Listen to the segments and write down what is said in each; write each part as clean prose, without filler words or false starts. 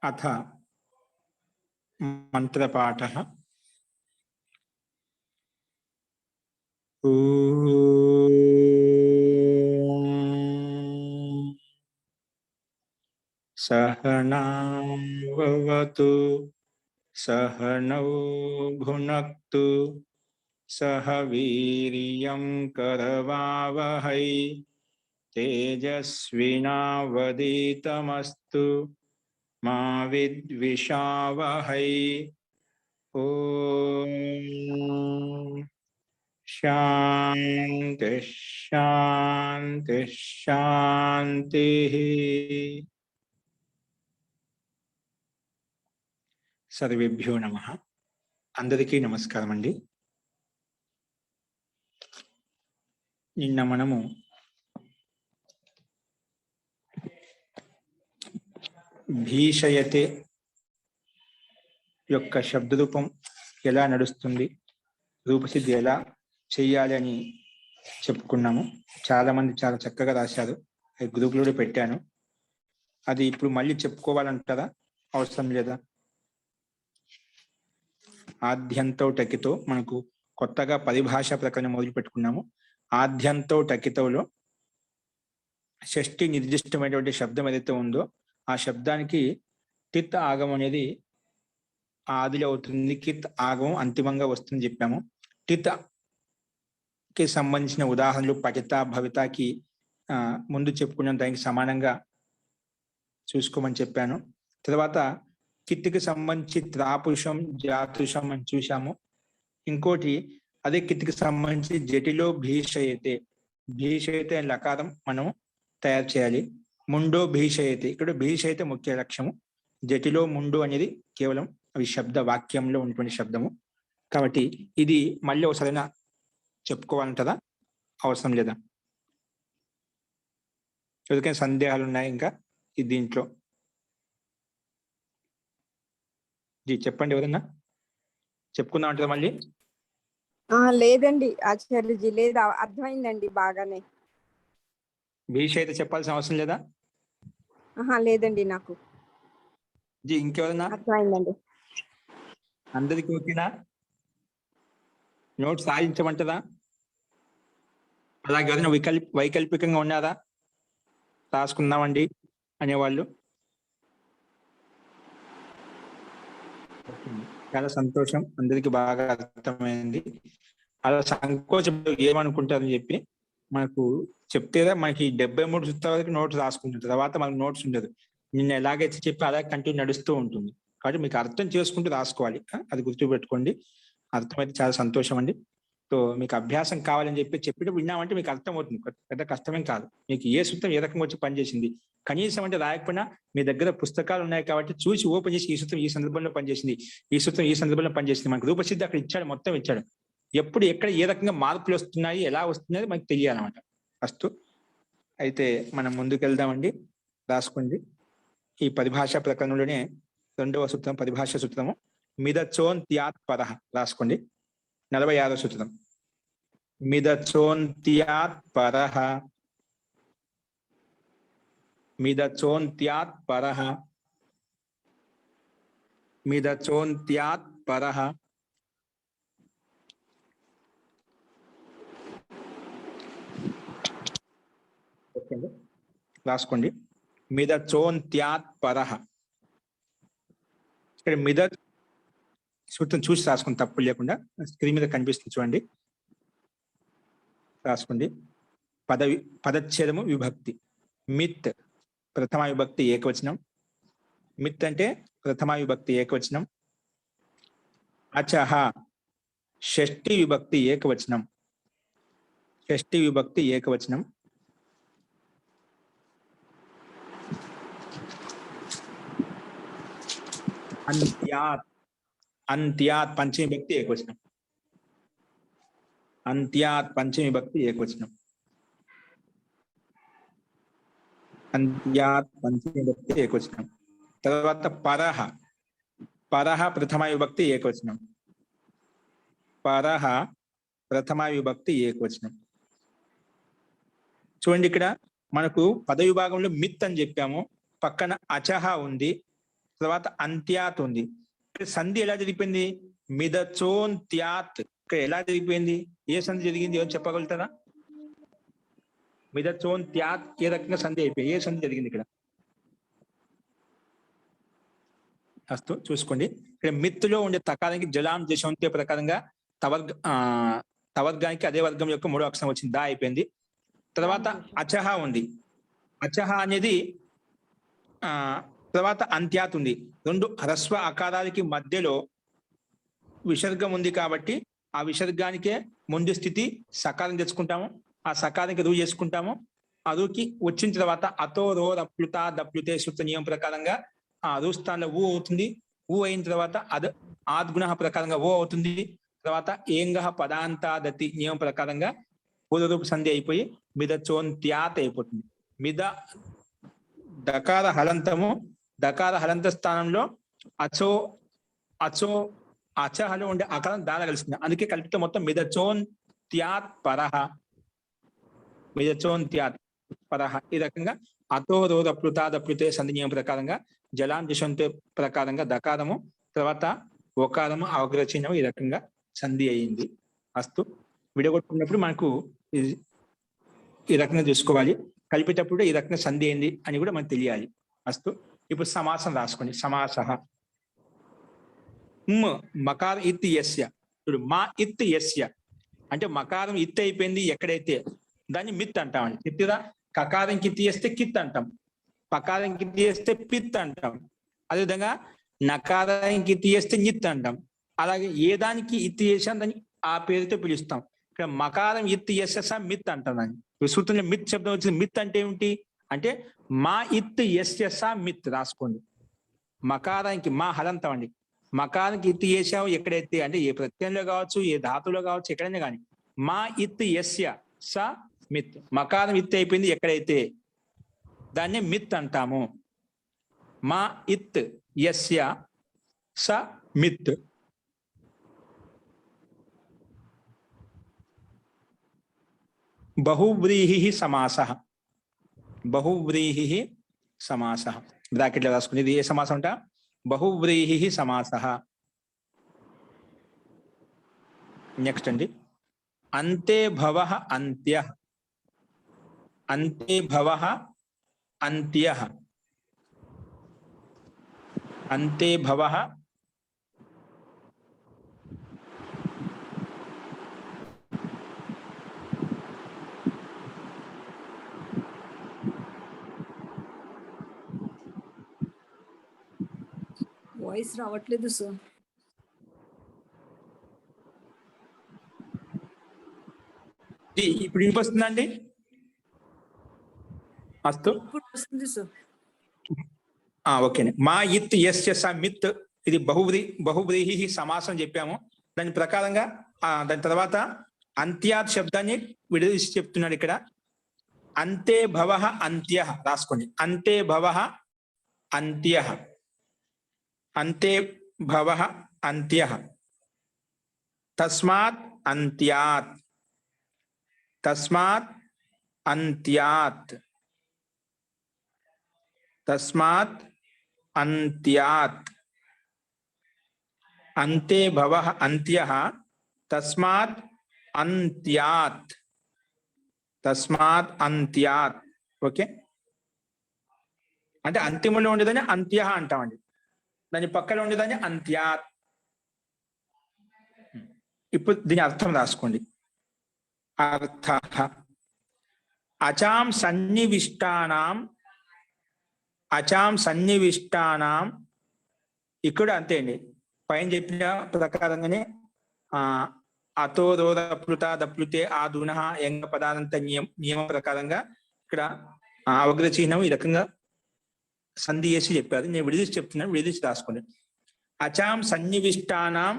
अथ मंत्रपाठः। सहनां भवतु सहनौ भुनक्तु सह वीर्यं करवावहै तेजस्विनावधीतमस्तु मा विद्विषावहै। ओम शांति शांति शांति। सर्वेभ्यो नमः। अंदरिकी नमस्कारम अंडी। నిన్న మనము భీషయతే యొక్క శబ్ద రూపం ఎలా నడుస్తుంది, రూపసిద్ధి ఎలా చేయాలి అని చెప్పుకున్నాము. చాలా మంది చాలా చక్కగా రాశారు. గ్రూప్లో పెట్టాను. అది ఇప్పుడు మళ్ళీ చెప్పుకోవాలంటారా, అవసరం లేదా? ఆద్యంతో టకితో మనకు కొత్తగా పరిభాష ప్రకరణం మొదలు పెట్టుకున్నాము. ఆద్యంతో టకితోలో షష్ఠి నిర్దిష్టమైనటువంటి శబ్దం ఏదైతే ఉందో ఆ శబ్దానికి టిత్ ఆగమం అనేది ఆదిలో అవుతుంది, కిత్ ఆగమం అంతిమంగా వస్తుంది చెప్పాము. టిత్ కి సంబంధించిన ఉదాహరణలు పఠిత భవితకి ముందు చెప్పుకున్నాం, దానికి సమానంగా చూసుకోమని చెప్పాను. తర్వాత కిత్కి సంబంధించి త్రాపుషం జాతుషం అని చూసాము. ఇంకోటి అదే కిత్కి సంబంధించి జటిలో భీషయతే, భీషయతే అనే లకారం మనం తయారు చేయాలి. ముండో భీషయతే, ఇక్కడ భీషయతే ముఖ్య లక్ష్యము. జటిలో ముండు అనేది కేవలం అవి శబ్ద వాక్యంలో ఉన్నటువంటి శబ్దము. కాబట్టి ఇది మళ్ళీ ఒకసారైనా చెప్పుకోవాలంటదా, అవసరం లేదా? ఎందుకని సందేహాలు ఉన్నాయి ఇంకా దీంట్లో? చెప్పండి, ఎవరన్నా చెప్పుకుందాం అంటారా మళ్ళీ? లేదండి ఆచార్యజీ, లేదు, అర్థమైందండి బాగానే. భీషయతే చెప్పాల్సిన అవసరం లేదా? లేదండి నాకు. ఇంకెవరన్నా? అర్థమైందండి. అందరికి ఓకేనా? నోట్స్ సాధించమంటదా? అలాగే ఎవరైనా వైకల్పికంగా ఉన్నారా, రాసుకుందామండి అనేవాళ్ళు? చాలా సంతోషం, అందరికి బాగా అర్థమైంది. అలా సంకోచం ఏమనుకుంటారని చెప్పి మనకు చెప్తేదా మనకి 73 సూత్రాల వరకు నోట్స్ రాసుకుంటుంది. తర్వాత మనకు నోట్స్ ఉండదు. నిన్న ఎలాగైతే చెప్పి అలా కంటిన్యూ నడుస్తూ ఉంటుంది. కాబట్టి మీకు అర్థం చేసుకుంటూ రాసుకోవాలి, అది గుర్తుపెట్టుకోండి. అర్థమైతే చాలా సంతోషం అండి. సో మీకు అభ్యాసం కావాలని చెప్పేటప్పుడు విన్నామంటే మీకు అర్థం అవుతుంది, పెద్ద కష్టమేం కాదు. మీకు ఏ సూత్రం ఏ రకంగా వచ్చి పనిచేసింది కనీసం అంటే రాయకపోయినా మీ దగ్గర పుస్తకాలు ఉన్నాయి కాబట్టి చూసి ఓపెన్ చేసి ఈ సూత్రం ఈ సందర్భంలో పనిచేసింది, ఈ సూత్రం ఈ సందర్భంలో పనిచేసింది. మనకు రూపసిద్ధి అక్కడ ఇచ్చాడు, మొత్తం ఇచ్చాడు. ఎప్పుడు ఎక్కడ ఏ రకంగా మార్పులు వస్తున్నాయి, ఎలా వస్తున్నాయి మనకు తెలియాలన్నమాట. ఫస్ట్ అయితే మనం ముందుకు వెళ్దామండి. రాసుకోండి. ఈ పరిభాషా ప్రకరణంలోనే 2వ సూత్రం పరిభాషా సూత్రము మిదచోన్త్యాత్ పరః. రాసుకోండి. 46వ సూత్రం మిదచోన్త్యాత్ పరః, మిదచోన్త్యాత్ పరః, మిదచోన్త్యాత్ పరః. రాసుకోండి. మిదచోన్త్యాత్ పరః. ఇక్కడ మిద సూత్రం చూసి రాసుకోండి, తప్పు లేకుండా. స్క్రీన్ మీద కనిపిస్తుంది చూడండి, రాసుకోండి. పదచ్ఛేదము విభక్తి. మిత్ ప్రథమ విభక్తి ఏకవచనం. మిత్ అంటే ప్రథమ విభక్తి ఏకవచనం. అచహ షష్ఠి విభక్తి ఏకవచనం, షష్ఠి విభక్తి ఏకవచనం. అంత్యాత్, అంత్యాత్ పంచమి విభక్తి ఏకవచనం, అంత్యాత్ పంచమి విభక్తి ఏకవచనం, అంత్యాత్ పంచమి విభక్తి ఏకవచనం. తర్వాత పరః, పరః ప్రథమ విభక్తి ఏకవచనం, పరః ప్రథమ విభక్తి ఏకవచనం. చూడండి, ఇక్కడ మనకు పద విభాగంలో మిత్ అని చెప్పాము, పక్కన అచహ ఉంది, తర్వాత అంత్యాత్ ఉంది. ఇక్కడ సంధి ఎలా జరిగిపోయింది? మిదచోంత్యాత్. ఇక్కడ ఎలా జరిగిపోయింది? ఏ సంధి జరిగింది ఎవరు చెప్పగలుగుతారా? మిదచోంత్యాత్ ఏ రకంగా సంధి అయిపోయింది? ఏ సంధి జరిగింది ఇక్కడ? అస్తు చూసుకోండి. ఇక్కడ మిత్తులో ఉండే తకారానికి జలాం జశవంతే ప్రకారంగా తవర్గానికి అదే వర్గం యొక్క మూడో అక్షరం వచ్చింది, దా అయిపోయింది. తర్వాత అచహ ఉంది. అచహ అనేది తర్వాత అంత్యాత్ ఉంది. రెండు హ్రస్వ ఆకారాలకి మధ్యలో విసర్గం ఉంది కాబట్టి ఆ విసర్గానికే ముందు స్థితి సకారం తెచ్చుకుంటాము, ఆ సకారానికి రూ చేసుకుంటాము. ఆ రూకి వచ్చిన తర్వాత అతో రో రప్లుత దప్లుతే సూత్ర నియమం ప్రకారంగా ఆ రూ స్థానంలో ఊ అవుతుంది. ఊ అయిన తర్వాత ఆద్గుణ ప్రకారంగా ఓ అవుతుంది. తర్వాత ఏంగ పదాంతాదతి నియమం ప్రకారంగా పూర్వరూప సంధి అయిపోయి మిదచోంత్యాత్ అయిపోతుంది. మిద దకార హలంతము, దకార హలంత స్థానంలో అచో అచహలో ఉండే ఆకారం దాన కలిసింది, అందుకే కలిపితే మొత్తం మిదచోంత్యాత్ పరహ, మిదచోంత్యాత్ పరహ. ఈ రకంగా అతో రో దప్లుతే సంధి నియమం ప్రకారంగా జలాం జశంతే ప్రకారంగా దకారము తర్వాత ఓకారము అవగ్రచీనము ఈ రకంగా సంధి అయింది. అస్తు విడగొట్టుకున్నప్పుడు మనకు ఈ రకంగా చూసుకోవాలి, కలిపేటప్పుడు ఈ రకంగా సంధి అయింది అని కూడా మనకు తెలియాలి. అస్తు ఇప్పుడు సమాసం రాసుకోండి. సమాసః మకార ఇత్ యస్య. ఇప్పుడు మా ఇత్ యస్య అంటే మకారం ఇత్ అయిపోయింది ఎక్కడైతే దాన్ని మిత్ అంటామండి. ఇత్తిరా కకారం కిత్ చేస్తే కిత్ అంటాం, పకారం కిత్ చేస్తే పిత్ అంటాం, అదేవిధంగా నకారం కిత్ చేస్తే నిత్ అంటాం. అలాగే ఏ దానికి ఇత్ చేసాం దాన్ని ఆ పేరుతో పిలుస్తాం. ఇక్కడ మకారం ఇత్ యస్య మిత్ అంటాం. దాన్ని సూత్రంలో మిత్ శబ్దం వచ్చింది. మిత్ అంటే ఏమిటి అంటే మా ఇత్ యస్య మిత్ రాసుకోండి. మకారానికి మా హలంతం అండి. మకారానికి ఇత్ చేసావు ఎక్కడైతే అంటే ఏ ప్రత్యయంలో కావచ్చు ఏ ధాతులో కావచ్చు ఎక్కడైనా కానీ మా ఇత్ యస్య స మిత్. మకారం ఇత్ అయిపోయింది ఎక్కడైతే దాన్ని మిత్ అంటాము. మా ఇత్ యస్య స మిత్. బహువ్రీహి సమాసః. బహువ్రీహి సమాసః బ్రాకెట్లో రాసుకుని ఇది ఏ సమాసం అంట? బహువ్రీహి సమాసః. నెక్స్ట్ అండి అంతే భవః అంత్యః. అంతే భవః అంత్యః. అంతే భవః వాయిస్ రావట్లేదు సార్. ఇప్పుడు వినిపిస్తుందండి? అస్తు ఇప్పుడు వస్తుంది సార్. ఓకే. మా ఇత్ యస్య స మిత్ ఇది బహువ్రీహి సమాసం చెప్పాము. దాని ప్రకారంగా దాని తర్వాత అంత్యాత్ శబ్దాన్ని విడదీసి చెప్తున్నాడు ఇక్కడ. అంతే భవః అంత్యః రాసుకోండి. అంతే భవః అంత్యః. అంతే భవః అంత్యః. తస్మాత్ అంత్యాత్. తస్మాత్ అంత్యాత్. తస్మాత్ అంత్యాత్. అంతే భవః అంత్యః. తస్మాత్ అంత్యాత్. తస్మాత్ అంత్యాత్. ఓకే. అంటే అంతిమంలో ఉండేదాన్ని అంత్యః అంటామండి, దాని పక్కన ఉండేదాన్ని అంత్యాత్. ఇప్పుడు దీని అర్థం రాసుకోండి. అర్థః అచాం సన్నివిష్టానాం. అచాం సన్నివిష్టానాం ఇక్కడ అంతే అండి, పైన చెప్పిన ప్రకారంగానే అతో రోదప్లుత దప్లుతే ఆ దునః ఎంగ పదానంత నియమం ప్రకారంగా ఇక్కడ అవగ్ర చిహ్నం ఈ రకంగా సంధి చేసి చెప్పారు. నేను విడిదిసి చెప్తున్నాను, విడిదిసి రాసుకోండి. అచాం సన్నివిష్టానాం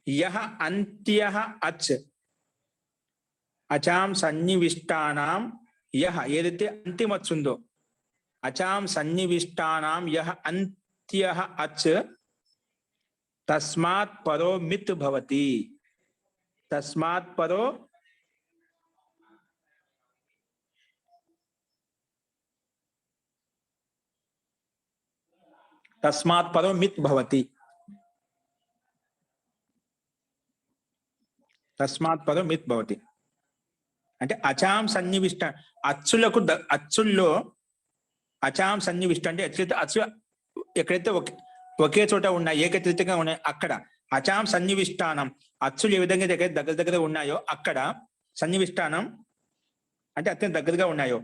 యః అంత్యః అచ్. అచాం సన్నివిష్టానాం యః ఏదైతే అంతిమచ్ ఉందో అచాం సన్నివిష్టానాం యః అంత్యః అచ్ తస్మాత్ పరో మిత్ భవతి. తస్మాత్ పరో తస్మాత్ పరో మిత్ భవతి. తస్మాత్ పరో మిత్ భవతి అంటే అచాం సన్నివిష్ట అచ్చులకు అచ్చుల్లో అచాం సన్నివిష్ట అంటే ఎట్లయితే అచ్చు ఎక్కడైతే ఒకే చోట ఉన్నాయి ఏకత్రితంగా ఉన్నాయి అక్కడ అచాం సన్నివిష్టానం అచ్చులు ఏ విధంగా దగ్గర దగ్గర ఉన్నాయో అక్కడ సన్నివిష్టానం అంటే అత్యంత దగ్గరగా ఉన్నాయో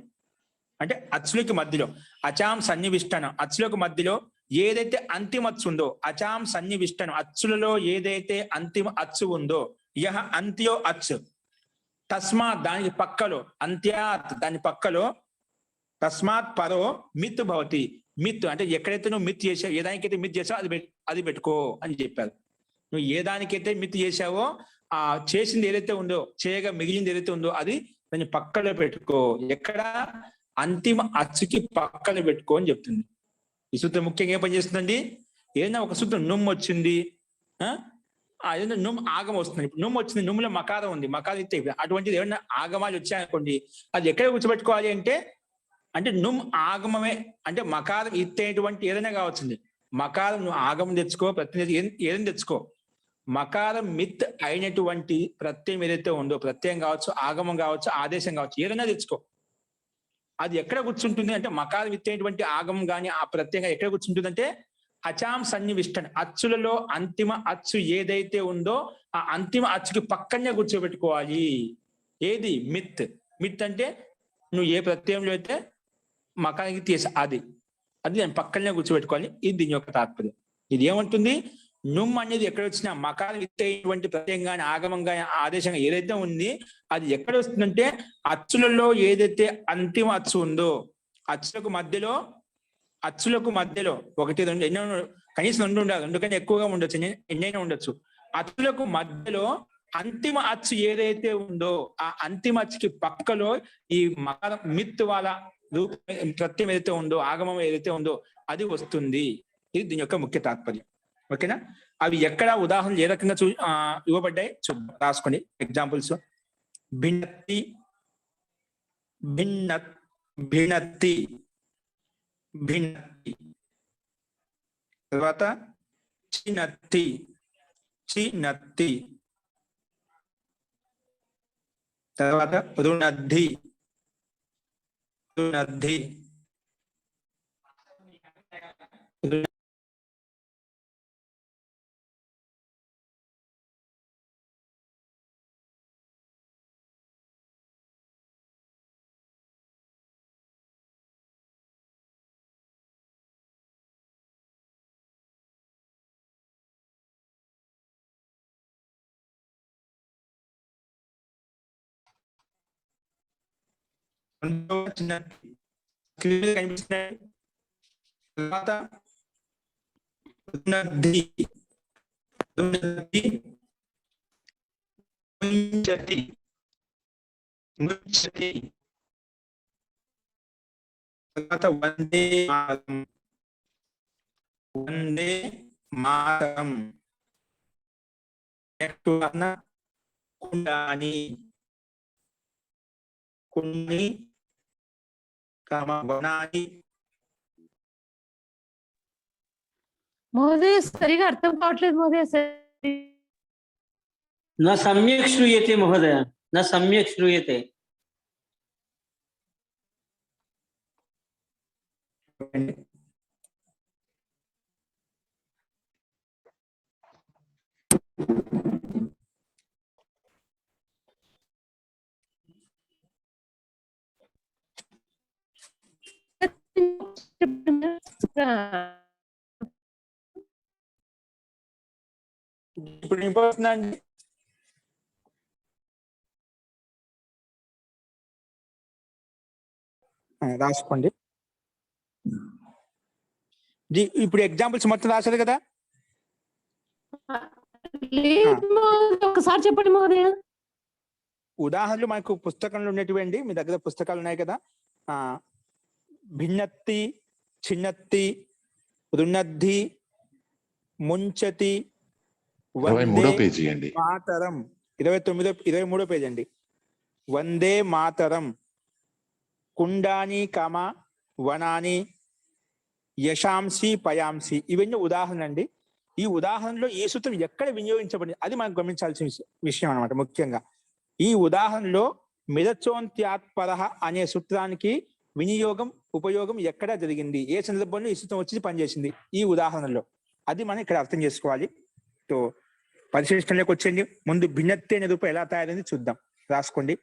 అంటే అచ్చులకి మధ్యలో అచాం సన్నివిష్టానం అచ్చులకు మధ్యలో ఏదైతే అంతిమ అచ్చు ఉందో అచాం సన్నివిష్టానం అచ్చులలో ఏదైతే అంతిమ అచ్చు ఉందో యహ అంత్యో అచ్చు తస్మాత్ దానికి పక్కలో అంత్యాత్ దాని పక్కలో తస్మాత్ పరో మిత్ భవతి. మిత్ అంటే ఎక్కడైతే నువ్వు మిత్ చేసావు ఏ దానికైతే మిత్ చేసావో అది పెట్టుకో అని చెప్పారు. నువ్వు ఏ దానికైతే మిత్ చేసావో ఆ చేసింది ఏదైతే ఉందో చేయగా మిగిలింది ఏదైతే ఉందో అది దాన్ని పక్కలో పెట్టుకో. ఎక్కడ అంతిమ అచ్చుకి పక్కన పెట్టుకో అని చెప్తుంది. ఈ సూత్రం ముఖ్యంగా ఏం పనిచేస్తుందండి? ఏదైనా ఒక సూత్రం నుమ్ వచ్చింది ఏదైనా నుమ్ ఆగమ వస్తుంది. ఇప్పుడు నుమ్ వచ్చింది నుమ్ములో మకారం ఉంది మకారం ఇస్తే అటువంటిది ఏమైనా ఆగమాలు వచ్చాయనుకోండి అది ఎక్కడ కూర్చోబెట్టుకోవాలి అంటే నుమ్ ఆగమమే అంటే మకారం ఇచ్చేటువంటి ఏదైనా కావచ్చుంది. మకారం నువ్వు ఆగమం తెచ్చుకో ప్రత్యయం ఏదైనా తెచ్చుకో. మకారం మిత్ అయినటువంటి ప్రత్యయం ఏదైతే ఉందో ప్రత్యయం కావచ్చు ఆగమం కావచ్చు ఆదేశం కావచ్చు ఏదైనా తెచ్చుకో. అది ఎక్కడ కూర్చుంటుంది అంటే మకారం ఇచ్చేటువంటి ఆగమం కానీ ఆ ప్రత్యయం ఎక్కడ కూర్చుంటుంది అంటే అచాం సన్నివిష్టన్ అచ్చులలో అంతిమ అచ్చు ఏదైతే ఉందో ఆ అంతిమ అచ్చుకి పక్కనే కూర్చోబెట్టుకోవాలి. ఏది? మిత్. మిత్ అంటే నువ్వు ఏ ప్రత్యయంలో అయితే మకానికి తీసి అది దాని పక్కనే కూర్చోబెట్టుకోవాలి. ఇది దీని యొక్క తాత్పర్యం. ఇది ఏమంటుంది? నుమ్ అనేది ఎక్కడ వచ్చినా మకారం ఇచ్చేటువంటి ప్రత్యయం కానీ ఆగమం కానీ ఆదేశంగా ఏదైతే ఉంది అది ఎక్కడ వస్తుందంటే అచ్చులలో ఏదైతే అంతిమ అచ్చు ఉందో అచ్చులకు మధ్యలో ఒకటి రెండు ఎన్నో కనీసం రెండు ఉండాలి. రెండు కన్నా ఎక్కువగా ఉండొచ్చు ఎన్నైనా ఉండొచ్చు. అచ్చులకు మధ్యలో అంతిమ అచ్చు ఏదైతే ఉందో ఆ అంతిమ అచ్చుకి పక్కలో ఈ మకారం మిత్ వాళ్ళ రూపం ప్రత్యయం ఏదైతే ఉందో ఆగమం ఏదైతే ఉందో అది వస్తుంది. ఇది దీని యొక్క ముఖ్య తాత్పర్యం. ఓకేనా? అవి ఎక్కడ ఉదాహరణలు ఏ రకంగా ఇవ్వబడ్డాయి చూద్దాం, రాసుకోండి ఎగ్జాంపుల్స్. భిన్నత్తి భిన్నత్తి భిన్నత్తి తర్వాత చినత్తి తర్వాత రుణద్ధి కనిపిస్తున్నాయి. తర్వాత తర్వాత వందే మాతరం కుండాని వనాని. మహోదయ సరిగా అర్థం కావట్లేదు మహోదయ. न सम्यक् श्रूयते महोदय, न सम्यक् श्रूयते. ఇప్పుడు వినిపిస్తుందండి? రాసుకోండి. ఇప్పుడు ఎగ్జాంపుల్స్ మొత్తం రాశారు కదా? ఒకసారి చెప్పండి మహోదయ. ఉదాహరణలు మనకు పుస్తకంలో ఉన్నటువంటి మీ దగ్గర పుస్తకాలు ఉన్నాయి కదా. భిన్నత్తి, చిన్నత్తి, రుణద్ధి, ముంచతి, వందే మాతరం. 23వ పేజీ అండి. వందే మాతరం, కుండాని వనాని, యశాంసి పయాంసి ఇవన్నీ ఉదాహరణ అండి. ఈ ఉదాహరణలో ఈ సూత్రం ఎక్కడ వినియోగించబడింది అది మనం గమనించాల్సిన విషయం అన్నమాట. ముఖ్యంగా ఈ ఉదాహరణలో మిదచోంత్యాత్పర అనే సూత్రానికి వినియోగం ఉపయోగం ఎక్కడ జరిగింది, ఏ సందర్భంలో ఈ సూత్రం వచ్చి పనిచేసింది ఈ ఉదాహరణలో, అది మనం ఇక్కడ అర్థం చేసుకోవాలి. సో పరిశిష్టంలోకి వచ్చేయండి. ముందు భిన్నత్తి అనే రూపం ఎలా తయారైంది చూద్దాం. రాసుకోండి.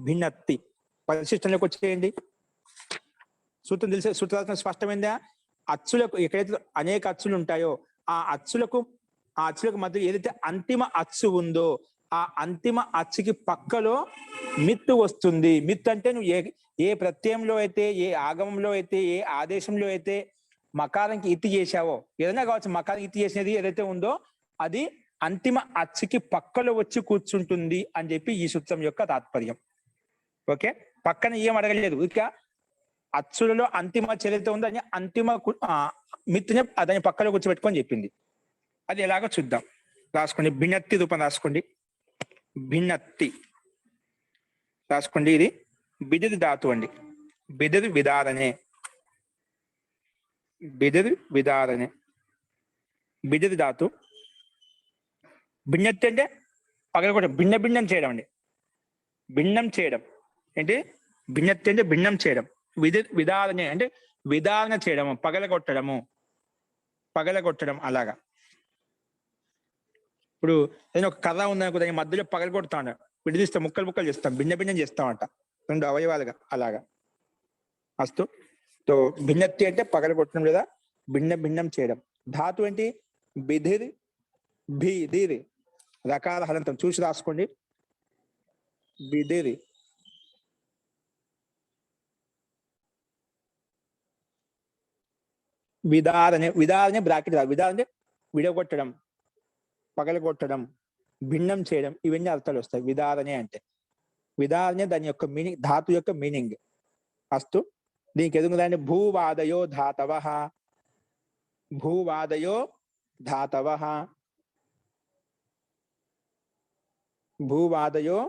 భిన్నత్తి పరిశిష్టంలోకి వచ్చేయండి. సూత్రం తెలిసే సూత్రార్థం స్పష్టమైందా? అచ్చులకు ఎక్కడైతే అనేక అచ్చులు ఉంటాయో ఆ అచ్చులకు మధ్య ఏదైతే అంతిమ అచ్చు ఉందో ఆ అంతిమ అచ్చుకి పక్కలో మిత్తు వస్తుంది. మిత్ అంటే నువ్వు ఏ ప్రత్యయంలో అయితే, ఏ ఆగమంలో అయితే, ఏ ఆదేశంలో అయితే మకారానికి ఇత్తి చేశావో, ఏదైనా కావచ్చు, మకారానికి ఇత్తి చేసినది ఏదైతే ఉందో అది అంతిమ అచ్చుకి పక్కలో వచ్చి కూర్చుంటుంది అని చెప్పి ఈ సూత్రం యొక్క తాత్పర్యం. ఓకే, పక్కన ఏం అడగలేదు, ఇక అచ్చులలో అంతిమ చరిత్ర ఉంది అని అంతిమ మిత్తుని దాని పక్కలో కూర్చోబెట్టుకొని చెప్పింది. అది ఎలాగో చూద్దాం. రాసుకోండి. భిన్నత్తి రూపం రాసుకోండి. భిన్నత్తి రాసుకోండి. ఇది బిదిరి ధాతు అండి. బిదిరి విదారనే, బిదిరి విదారనే, బిదిరి ధాతు. భిన్నత్తి అంటే పగలగొట్టడం, భిన్నం చేయడం అండి. భిన్నం చేయడం ఏంటి? భిన్నత్తి అంటే భిన్నం చేయడం. విదారనే అంటే విదారణ చేయడము, పగలగొట్టడం అలాగా. ఇప్పుడు ఏదైనా ఒక కర్ర ఉందనుకో, దాని మధ్యలో పగలగొడతా ఉంటాం, విడిదిస్తాం, ముక్కలు చేస్తాం, భిన్నం చేస్తామంట, 2 అవయవాలుగా అలాగా. అస్తు. తో భిన్నత్తి అంటే పగలగొట్టడం లేదా భిన్నం చేయడం. ధాతు ఏంటి? బిధిర్ భీధిర్. రకాల హలంతం చూసి రాసుకోండి. బిధిర్. విదారనే బ్రాకెట్. విదారనే విడగొట్టడం, పగలగొట్టడం, భిన్నం చేయడం, ఇవన్నీ అర్థాలు వస్తాయి విదారనే అంటే. విదారనే దాని యొక్క మీనింగ్, ధాతు యొక్క మీనింగ్. అస్తు. దీనికి ఎదుగుదాన్ని భూవాదయో ధాతవః, భూవాదయో ధాతవః, భూవాదయో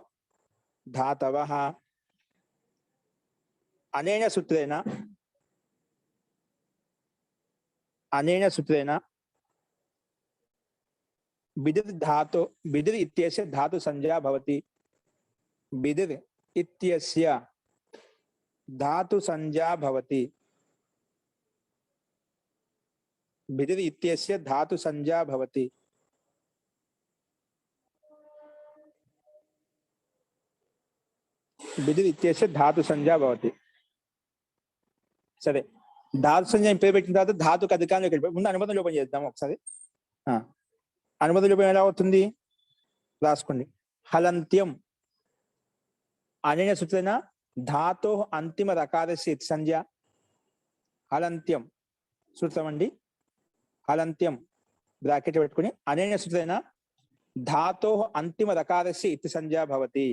ధాతవః. అనేన సూత్రేణ बिदिर इत्यस्य धातु संज्ञा भवति. बिदिर इत्यस्य धातु संज्ञा भवति. बिदिर इत्यस्य धातु संज्ञा भवति. बिदिर इत्यस्य धातु संज्ञा भवति. సరే, ధాతు సంజ్ఞ పేరు పెట్టిన తర్వాత ధాతుకు అధికారంలోకి వెళ్ళిపోయి ముందు అనుబంధం లోపం చేద్దాం ఒకసారి. అనుబంధ లోపం ఎలా అవుతుంది రాసుకోండి. హలంత్యం అనేన సూత్రేణ ధాతో అంతిమ రకారస్య ఇతి సంజ్ఞ. హలంత్యం సూత్రం అండి. హలంత్యం బ్రాకెట్ పెట్టుకుని అనేన సూత్రేణ ధాతో అంతిమ రకారస్య ఇతి సంజ్ఞ భవతి.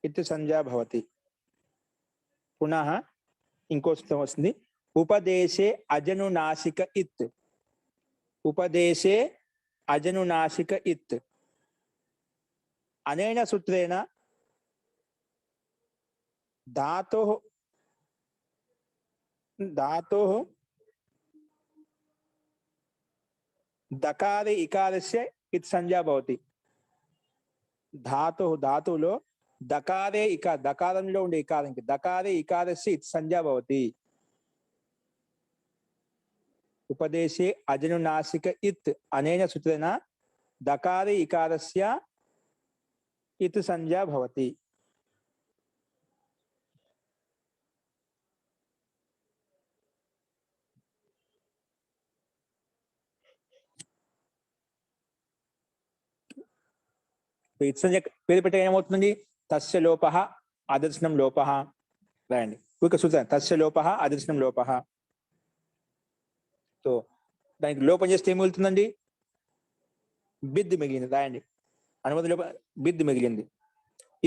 ఇతి సంజ్ఞ భవతి. పునః ఇంకో సూత్రం వస్తుంది. ఉపదేశే అజనునాసిక ఇత్. ఉపదేశే అజనునాసిక ఇత్. అనేన సూత్రేణ धातोः दकारे इकारस्य इति संज्ञा भवति. धातुलो दकारे इकार, दकाరంలో ఉండే ఇకారంకి दकारे इकारस्य इति संज्ञा भवति. उपदेशे अजनुनासिक इत् अनेन सूत्रेण दकारे इकारस्य इति संज्ञा भवति. ఇతి సంజ్ఞ పేరు పెట్టే ఏమవుతుంది? తస్య లోపః అదర్శనం లోపః రాయండి. ఒక సూత్రం తస్య లోపః అదర్శనం లోపః. సో దానికి లోపం చేస్తే ఏం మిగులుతుందండి? బిద్ మిగిలింది. రాయండి. అనుబంధ లోపం బిద్ మిగిలింది.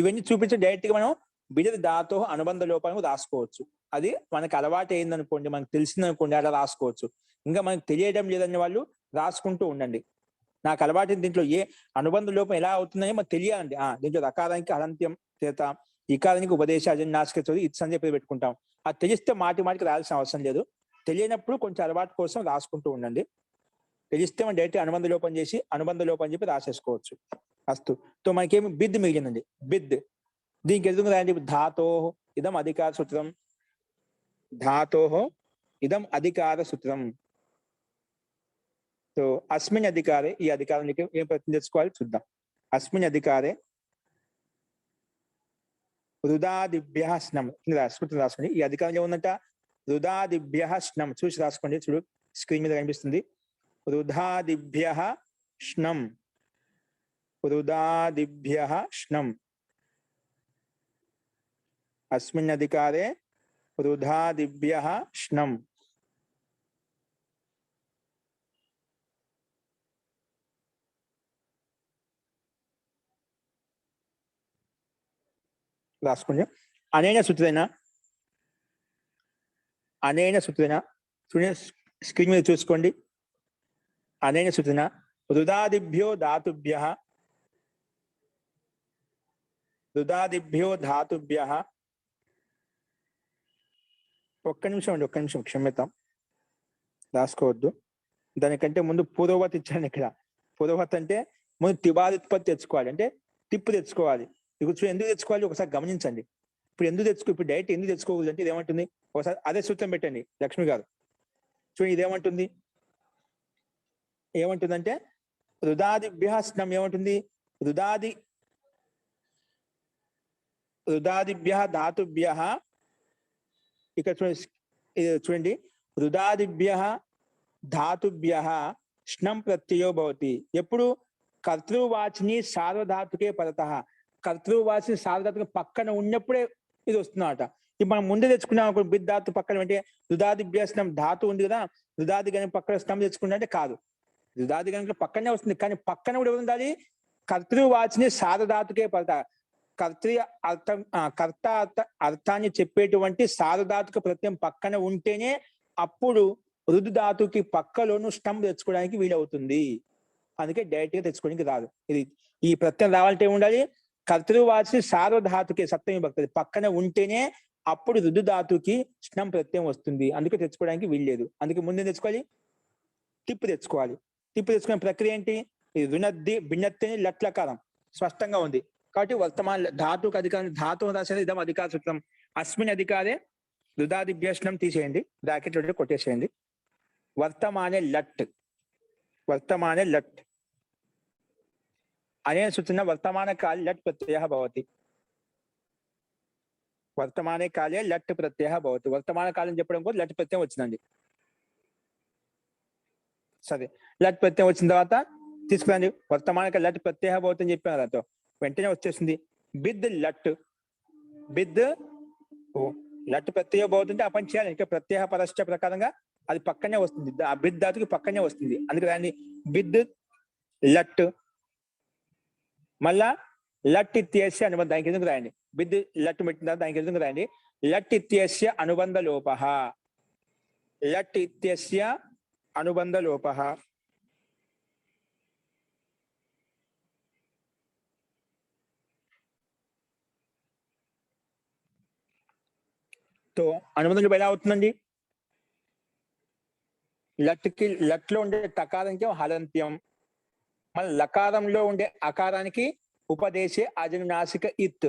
ఇవన్నీ చూపించి డైరెక్ట్ గా మనం బిద్ ధాతో అనుబంధ లోపాలను రాసుకోవచ్చు. అది మనకు అలవాటు అయిందనుకోండి, మనకు తెలిసిందనుకోండి, అలా రాసుకోవచ్చు. ఇంకా మనకు తెలియడం లేదని వాళ్ళు రాసుకుంటూ ఉండండి. నాకు అలవాటు దీంట్లో ఏ అనుబంధ లోపం ఎలా అవుతుందని మనకు తెలియాలండి. దీంట్లో రకారానికి హలంత్యం చేత ఇకారానికి ఉపదేశ అజన్యాసిక చోది ఇట్స్ అని చెప్పి పెట్టుకుంటాం. అది తెలిస్తే మాటి మాటికి రాయాల్సిన అవసరం లేదు. తెలియనప్పుడు కొంచెం అలవాటు కోసం రాసుకుంటూ ఉండండి. తెలిస్తే మనం డైరెక్ట్ అనుబంధ లోపం చేసి అనుబంధ లోపం అని చెప్పి రాసేసుకోవచ్చు. అస్తు. తో మనకేమి బిద్ మిగిలిందండి. బిద్ దీనికి ఎదుగు రాయండి. ధాతో ఇదం అధికార సూత్రం. ధాతో ఇదం అధికార సూత్రం. సో అస్మిన్ అధికారే, ఈ అధికారానికి ఏం ప్రయత్నం చేసుకోవాలి చూద్దాం. అస్మిన్ అధికారే రుదాదిభ్య స్నం సూత్రం రాసుకోండి. ఈ అధికారంలో ఉందంట రుదాదిభ్య స్నం. చూసి రాసుకోండి. చూడు స్క్రీన్ మీద కనిపిస్తుంది. రుదాదిభ్య స్నం. రుదాదిభ్య స్నం. అస్మిన్ అధికారే రుదాదిభ్య స్నం. రాసుకోండి. అనేన సూత్రేణ స్క్రీన్ మీద చూసుకోండి. అనేన సూత్రేణ రుదాదిభ్యో ధాతుభ్య ఒక్క నిమిషం క్షమ్యతాం, రాసుకోవద్దు. దానికంటే ముందు పూర్వవత్ ఇచ్చాను ఇక్కడ. పూర్వవత్ అంటే ముందు తివాదుత్పత్తి తెచ్చుకోవాలి, అంటే టిప్పు తెచ్చుకోవాలి. ఇప్పుడు ఎందుకు తెచ్చుకోవాలి ఒకసారి గమనించండి. ఇప్పుడు డైరెక్ట్ ఎందుకు తెచ్చుకోకూడదు అంటే ఇదేమంటుంది, ఒకసారి అదే సూత్రం పెట్టండి లక్ష్మి గారు. చూడండి ఇదేమంటుంది, ఏమంటుందంటే రుదాదిభ్య స్నం ఏమంటుంది, రుదాదిభ్య ధాతుభ్య. ఇక్కడ చూడండి రుదాదిభ్య ధాతుభ్య స్నం ప్రత్యయో భవతి. ఎప్పుడు కర్తృవాచిని సార్వధాతుకే పరతః. కర్తృవాచిని సార్వధాతుక పక్కన ఉన్నప్పుడే ఇది వస్తుందన్నమాట. ఇప్పుడు మనం ముందే తెచ్చుకున్నాం బిద్ ధాతు పక్కన అంటే రుదాదిభ్య స్నం ధాతు ఉంది కదా, రుదాది గణం పక్కన స్నం తెచ్చుకున్నా అంటే కాదు. రుదాది గణం పక్కనే వస్తుంది, కానీ పక్కన కూడా ఉండాలి కర్తృవాచిని సార్వధాతుకే పరతః. కర్త అర్థాన్ని చెప్పేటువంటి సార్వధాతుక ప్రత్యయం పక్కన ఉంటేనే అప్పుడు రుదు ధాతుకి పక్కలోను స్టం తెచ్చుకోవడానికి వీలవుతుంది. అందుకే డైరెక్ట్ గా తెచ్చుకోవడానికి రాదు. ఇది ఈ ప్రత్యయం రావాలంటే ఉండాలి కర్తృవాచిని సార్వధాతుకే సప్తమి భక్తి పక్కన ఉంటేనే అప్పుడు రుదు ధాతుకి స్నం ప్రత్యయం వస్తుంది. అందుకే తెచ్చుకోవడానికి వీల్లేదు. అందుకే ముందే తెచ్చుకోవాలి, టిప్పు తెచ్చుకోవాలి. టిప్పు తెచ్చుకునే ప్రక్రియ ఏంటి, రుణద్ది భిన్నత్తిని లట్లకారం స్పష్టంగా ఉంది కాబట్టి వర్తమాన ధాతుకు అధికారం ధాతు రాసేది ఇదం అధికార సూత్రం. అస్మిన్ అధికారే రుదాదిభ్యస్నం తీసేయండి, బ్రాకెట్ లో కొట్టేసేయండి. వర్తమానే లట్ అనే సూచన వర్తమాన కాలే లట్ ప్రత్యయ భవతి. వర్తమానే కాలే లట్ ప్రత్యయ భవతి. వర్తమాన కాలం చెప్పడం కూడా లట్ ప్రత్యయం వచ్చిందండి. సరే, లట్ ప్రత్యయం వచ్చిన తర్వాత తీసుకురండి. వర్తమాన లట్ ప్రత్యయ భవతి అని చెప్పాను దాంతో వెంటనే వచ్చేసింది బిద్ లట్. లట్ ప్రత్యయ భవతి అపని చేయాలి. ఇంకా ప్రత్యయ పరస్య ప్రకారంగా అది పక్కనే వస్తుంది, ఆ బిద్ ధాతుకి పక్కనే వస్తుంది. అందుకే దాన్ని బిద్ లట్. మళ్ళా లట్ ఇత్యస్య అనుబంధ దానికి ఎందుకు రాయండి. బిద్ లట్ పెట్టిన తర్వాత దానికి ఎందుకు రాయండి లట్ ఇత్యస్య అనుబంధ లోపః. లట్ ఇత్యస్య అనుబంధ లోపః. తో అనుబంధం ఎలా అవుతుందండి, లట్లో ఉండే టకారానికి హలంత్యం, మన లకారంలో ఉండే అకారానికి ఉపదేశే అజనునాసిక ఇత్.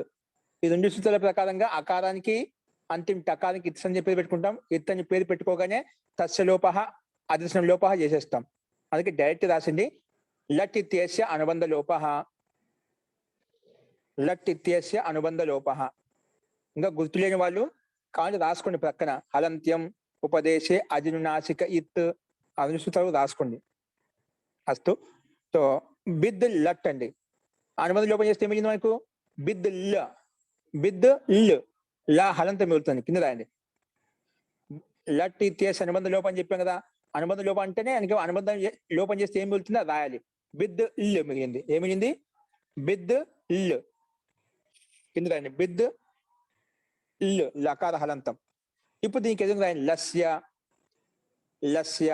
ఈ రెండు సూత్రాల ప్రకారంగా అకారానికి అంతిమ టకారానికి ఇత్ అని చెప్పి పెట్టుకుంటాం. ఇత్ అని పేరు పెట్టుకోగానే తస్య లోపః అదృశ్యం లోపః చేసేస్తాం. అందుకే డైరెక్ట్ రాసింది లట్ ఇత్యస్య అనుబంధ లోపః. లట్ ఇత్యస్య అనుబంధ లోపః. ఇంకా గుర్తులేని వాళ్ళు కానీ రాసుకోండి ప్రక్కన హలంత్యం ఉపదేశే అజనునాసిక ఇత్ అనుసూత్రాలు రాసుకోండి. అస్తు. సో బిద్ లట్ అండి. అనుబంధ లోపం చేస్తే మిగిలింది మనకు బిద్ లా హలంతం మిగులుతుంది. కింద రాయండి లట్ ఇత్యస్య అనుబంధ లోపం చెప్పాం కదా. అనుబంధ లోపం అంటేనే అనుబంధం లోపం చేస్తే ఏం మిగులుతుందో రాయాలి. బిద్ మిగిలింది. ఏం మిగిలింది బిద్ కింద రాయండి బిద్ లకార హలంతం. ఇప్పుడు దీనికి ఎదురు రాయండి లస్య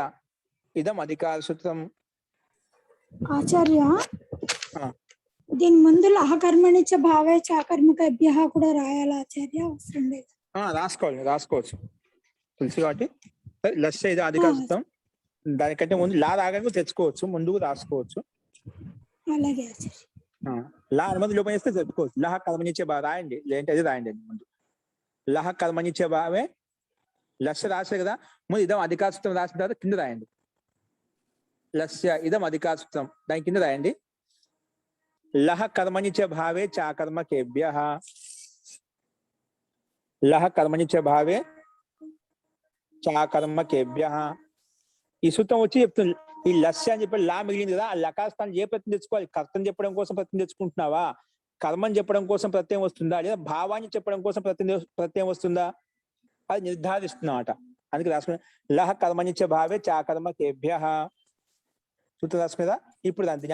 ఇదం అధికార సూత్రం. ఆచార్య దీని ముందు లహకర్మణిచ భావే చాకర్మకేభ్య కూడా రాయాలా ఆచార్య? అవసరం లేదు. రాసుకోవచ్చు తెలుసు కాబట్టి లస్ ఇది అధికారం. దానికంటే ముందు లా రాగానే తెచ్చుకోవచ్చు, ముందుకు రాసుకోవచ్చు. అలాగే ఆచార్య. లా అనుమతి లోపం చేస్తే తెచ్చుకోవచ్చు. లహ కర్మనిచ్చే భావ రాయండి, లేదంటే అది రాయండి ముందు. లహ కర్మనిచ్చే భావే లస్య రాసే కదా, ముందు ఇదం అధికారం రాసిన తర్వాత కింద రాయండి. లస్య ఇదం అధికారం, దాని కింద రాయండి. లహ కర్మనిచ్చే భావే చాకర్మకేభ్య. లహ కర్మనిచ్చ భావే చాకర్మకేభ్య. ఈ సూత్రం వచ్చి చెప్తుంది. ఈ లస్య అని చెప్పి లా మిగిలింది కదా, ఆ లకాస్థానం ఏ ప్రత్యయం తెచ్చుకోవాలి? కర్తని చెప్పడం కోసం ప్రత్యయం తెచ్చుకుంటున్నావా, కర్మని చెప్పడం కోసం ప్రత్యయం వస్తుందా, లేదా భావాన్ని చెప్పడం కోసం ప్రత్యయం వస్తుందా, అది నిర్ధారిస్తున్నమాట. అందుకే రాసుకున్నా లహ కర్మనిచ్చ భావే చాకర్మకేభ్య. సూత్రం రాసుకునేదా? ఇప్పుడు దాని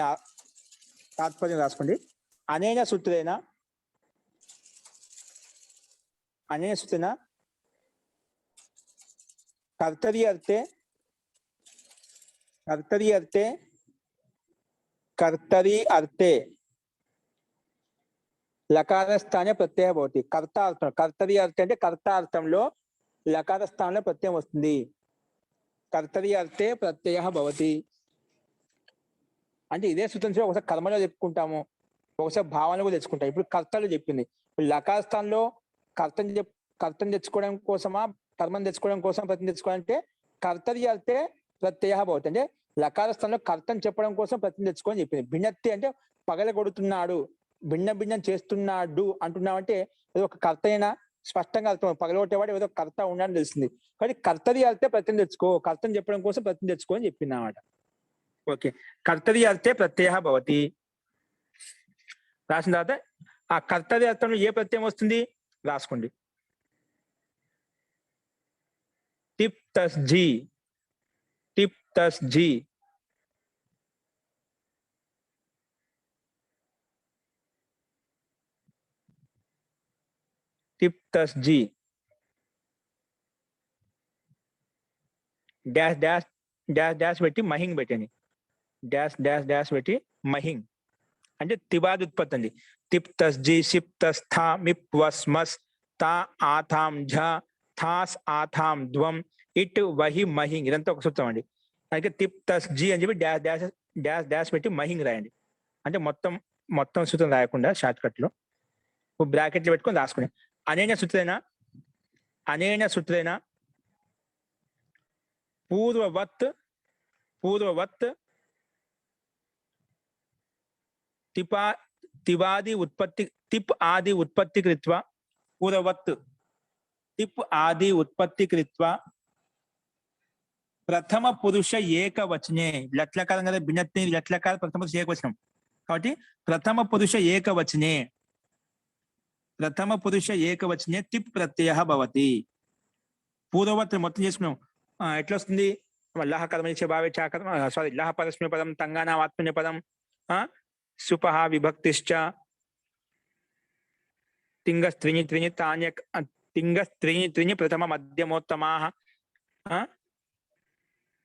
తాత్పర్యం రాసుకోండి. అనేన సూత్రేణ కర్తరి అర్థే లకార స్థానే ప్రత్యయ భవతి. కర్తార్థం, కర్తరి అర్థం అంటే కర్తార్థంలో లకార స్థానంలో ప్రత్యయం వస్తుంది. కర్తరి అర్థే ప్రత్యయ భవతి అంటే ఇదే సూత్రం ఒకసారి కర్మలో చెప్పుకుంటాము, ఒకసారి భావనలో కూడా తెచ్చుకుంటాం. ఇప్పుడు కర్తలో చెప్పింది. ఇప్పుడు లకార స్థానంలో కర్తను తెచ్చుకోవడం కోసమా, కర్మను తెచ్చుకోవడం కోసం ప్రత్యయం తెచ్చుకోవాలంటే కర్తరి అర్థే ప్రత్యయ భవతి అంటే లకార స్థానంలో కర్తను చెప్పడం కోసం ప్రత్యయం తెచ్చుకోని చెప్పింది. భిన్నత్తి అంటే పగలగొడుతున్నాడు, భిన్నం చేస్తున్నాడు అంటున్నామంటే ఏదో ఒక కర్త అయినా స్పష్టంగా అర్థం. పగలగొట్టేవాడు ఏదో కర్త ఉన్నాడని తెలిసింది. కాబట్టి కర్తరి అర్థే ప్రత్యయం తెచ్చుకో, కర్తను చెప్పడం కోసం ప్రత్యయం తెచ్చుకో అని చెప్పింది అన్నమాట. ఓకే, కర్తరి అర్థే ప్రత్యయ భవతి రాసిన తర్వాత ఆ కర్తరి అర్థంలో ఏ ప్రత్యయం వస్తుంది రాసుకోండి. టిప్ తస్ జీ, టిప్ తస్ జీ. టిప్ తస్ జీ డాష్ డాష్ డాష్ డాష్ పెట్టి మహింగ్ పెట్టండి. డాష్ డాష్ డాష్ పెట్టి మహింగ్ అంటే తిబాద్ ఉత్పత్తి అండి. తిప్ తస్ జీ సిప్ తస్ థా మిప్ వస్ మస్ తా ఆథాం ఝ థాస్ ఆథాం ధ్వం ఇట్ వహి మహింగ్. ఇదంతా ఒక సూత్రం అండి. అయితే తిప్ తస్ జీ అని చెప్పి డాష్ డాష్ డాష్ డాష్ పెట్టి మహింగ్ రాయండి. అంటే మొత్తం సూత్రం రాయకుండా షార్ట్ కట్ లో బ్రాకెట్లు పెట్టుకొని రాసుకుని అనేన సూత్రేణ పూర్వవత్ టిప్ ఆది ఉత్పత్తి కృత్వా పూర్వవత్ టిప్ ఆది ఉత్పత్తి కృత్వా ప్రథమ పురుష ఏకవచనే. లట్లకారం కదా, భిన్నత్తి లట్లకారం ప్రథమ పురుష ఏకవచనం కాబట్టి ప్రథమ పురుష ఏకవచనే టిప్ ప్రత్యయ భవతి. పూర్వవత్ మొత్తం చేసుకున్నాం. ఎట్లా వస్తుంది? లహ కర్మనిచ్చే భావే చాకర్మ, సారీ, లహ పరస్మై పదం, తంగానా ఆత్మన్య పదం, సుపహ విభక్తిశ్చ, తింగస్త్రీణి ప్రథమ మధ్యమోత్తమాః,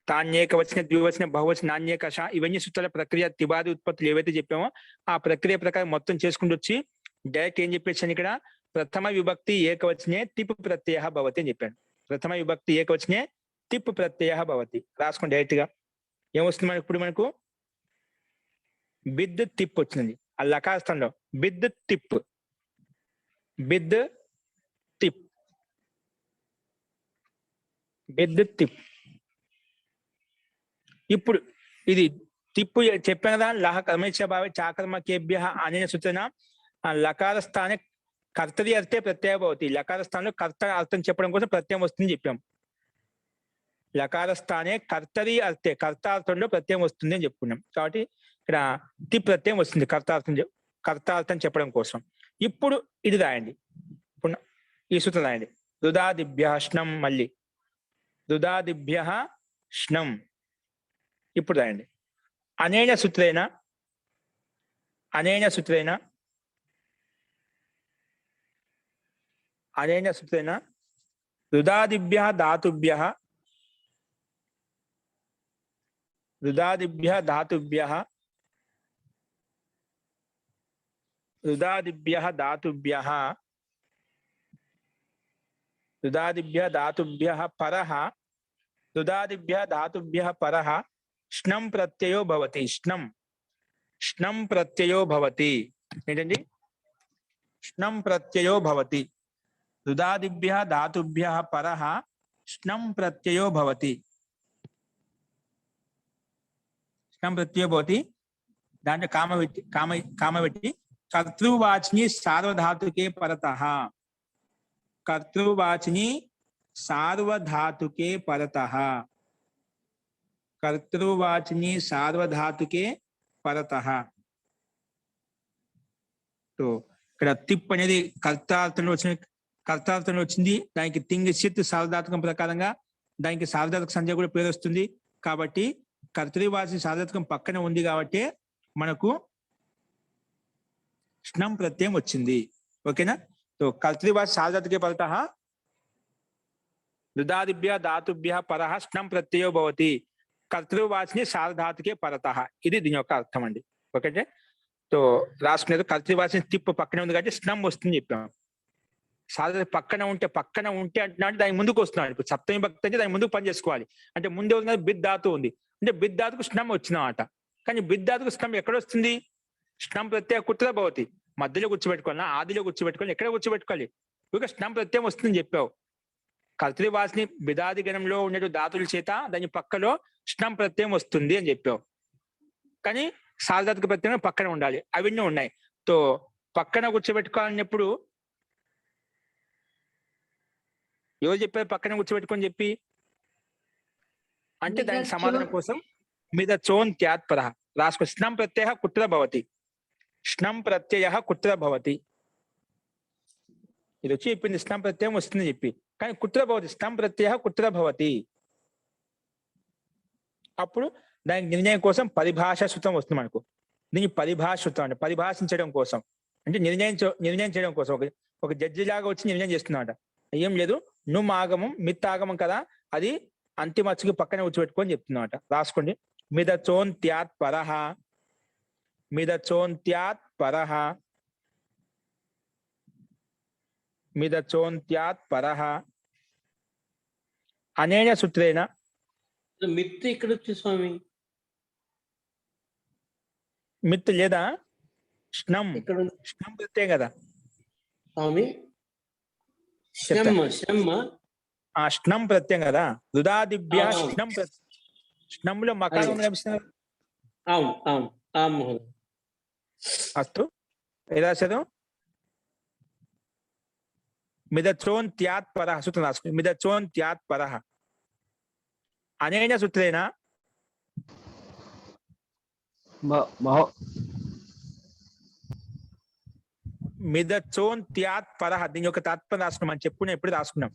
తాన్యేకవచన ద్వివచన బహువచన నాణ్యేకష. ఇవన్నీ సూత్రాల ప్రక్రియ తిబాది ఉత్పత్తులు ఏవైతే చెప్పామో ఆ ప్రక్రియ ప్రకారం మొత్తం చేసుకుంటూ వచ్చి డైరెక్ట్ ఏం చెప్పేసాను ఇక్కడ, ప్రథమ విభక్తి ఏకవచనే తిప్ ప్రత్యయ భవతి అని చెప్పాను. ప్రథమ విభక్తి ఏకవచనే తిప్ ప్రత్యయ భవతి రాసుకోండి డైరెక్ట్ గా. ఏమొస్తుంది మనకి ఇప్పుడు? మనకు బిద్ తిప్ వచ్చింది ఆ లకాస్థంలో. బిద్ తిప్ ఇప్పుడు ఇది తిప్పు చెప్పాను కదా, లహ కర్మనిచ్చే భావే చాకర్మకేభ్య అనే సూచన. లకార స్థానే కర్తరి అర్థే ప్రత్యయ భవతి. లకార స్థానంలో కర్త అర్థం చెప్పడం కోసం ప్రత్యయం వస్తుంది చెప్పాం. లకార స్థానే కర్తరి అర్థే, కర్తార్థంలో ప్రత్యయం వస్తుంది అని చెప్పుకున్నాం. కాబట్టి ఇక్కడ తి ప్రత్యయం వస్తుంది కర్తార్థం చెప్పడం కోసం. ఇప్పుడు ఇది రాయండి, ఇప్పుడు ఈ సూత్రం రాయండి. రుదాదిభ్య ష్ణం, మళ్ళీ రుదాదిభ్య ష్ణం. ఇప్పుడు రాయండి. అనేన సూత్రేణ రుదాదిభ్య ధాతుభ్య రుదాదిభ్యః ధాతుభ్యః పరః స్నం ప్రత్యయో భవతి. స్నం ప్రత్యయో భవతి. ఏంటండి? స్నం ప్రత్యయో భవతి. రుదాదిభ్యః ధాతుభ్యః పరః స్నం ప్రత్యయో భవతి. స్నం ప్రత్యయో భవతి. దాంట్లో కామ పెట్టి కర్తృవాచిని సార్వధాతుకే పరతః. కర్తృవాచిని సార్వధాతుకే పరతః. కర్తృవాచిని సార్వధాతుకే పరతః. సో ఇక్కడ తిప్ అనేది కర్తార్థంలో వచ్చింది. దానికి తింగ్ సిత్ సార్వధాతుకం ప్రకారంగా దానికి సార్వధాతుక సంధ్య కూడా పేరు వస్తుంది. కాబట్టి కర్తృవాచిని సార్వధాతుకం పక్కన ఉంది కాబట్టి మనకు స్నం ప్రత్యయం వచ్చింది. ఓకేనా? సో కర్తృవాచి సార్వధాతుకే పరతః రుదాదిభ్యః ధాతుభ్యః పరః స్నం ప్రత్యయో భవతి. కర్తృవాచిని సార్వధాతుకే పరతః. ఇది దీని యొక్క అర్థం అండి. ఓకే? సో రాసుకునేది కర్తృవాచిని తిప్పు పక్కనే ఉంది కాబట్టి స్నం వస్తుంది చెప్పాం. సాధారణ పక్కన ఉంటే అంటున్నాడు దానికి ముందుకు వస్తున్నాడు. ఇప్పుడు సప్తమి భక్తి అంటే దానికి ముందుకు పని చేసుకోవాలి. అంటే ముందే ఉన్నది బిద్ ధాతు ఉంది. అంటే బిద్ ధాతుకు స్నం వచ్చిందన్నమాట. కానీ బిద్ ధాతుకు స్నం ఎక్కడ వస్తుంది? స్నం ప్రత్యయ కుత్ర భవతి. మధ్యలో కూర్చోబెట్టుకోవాలా, ఆదిలో కూర్చోబెట్టుకోవాలి, ఎక్కడ కూర్చోబెట్టుకోవాలి? ఇక స్నం ప్రత్యయం వస్తుందని చెప్పావు. కర్తృవాచిని బిదాది గణంలో ఉండే ధాతుల చేత దాని పక్కలో స్నం ప్రత్యయం వస్తుంది అని చెప్పావు. కానీ సార్వధాతుక ప్రత్యయం పక్కన ఉండాలి. అవన్నీ ఉన్నాయి. తో పక్కన కూర్చోబెట్టుకోవాలన్నప్పుడు ఎవరు చెప్పారు పక్కన కూర్చోబెట్టుకొని చెప్పి? అంటే దానికి సమాధానం కోసం మీద చోన్ త్యాత్పర రాసుకో. స్నం ప్రత్యయ కుత్ర భవతి. స్నం ప్రత్యయ కుత్ర భవతి. ఇది వచ్చి చెప్పింది స్నం ప్రత్యయం వస్తుంది చెప్పి. కానీ కుత్ర భవతి, స్నం ప్రత్యయ కుత్ర భవతి. అప్పుడు దానికి నిర్ణయం కోసం పరిభాష సూత్రం వస్తుంది మనకు. దీనికి పరిభాష సూత్రం అంటే పరిభాషించడం కోసం, అంటే నిర్ణయం చేయడం కోసం ఒక జడ్జి లాగా వచ్చి నిర్ణయం చేస్తున్నాడు. ఏం లేదు, నువ్వు ఆగమం మిత్ ఆగమం కదా, అది అంతిమచ్చుకి పక్కనే కూర్చోబెట్టుకొని చెప్తున్నమాట. రాసుకోండి. మిద చోన్ త్యాత్ పరహ, మిద చోన్ త్యాత్ పరహ, మిద చోన్ త్యాత్ పరహ అనేన సూత్రేణ. మిత్ ఇక్కడ వచ్చి స్వామి మిత్ లేదా? స్నం ఇక్కడ స్నం ప్రత్యయం కదా స్వామి. శ్రమ ఆ స్నం ప్రత్యయం కదా. రుదాదిభ్య అవును. స్నం స్నంలో మకారం అవును. లభిస్తున్నారు. అవును అవును ఆం మహోదయ. అస్తు ఎలా చదువు? మిదచోన్ త్యాత్ పరః సూత్రం రాసుకోండి. మిదచోన్ త్యాత్ పరః అనేన సూత్రేణ మిదచోన్ త్యాత్ పరః. దీని యొక్క తాత్పర్యం రాసుకున్నాం, మనం చెప్పుకున్నాం, ఎప్పుడు రాసుకున్నాం.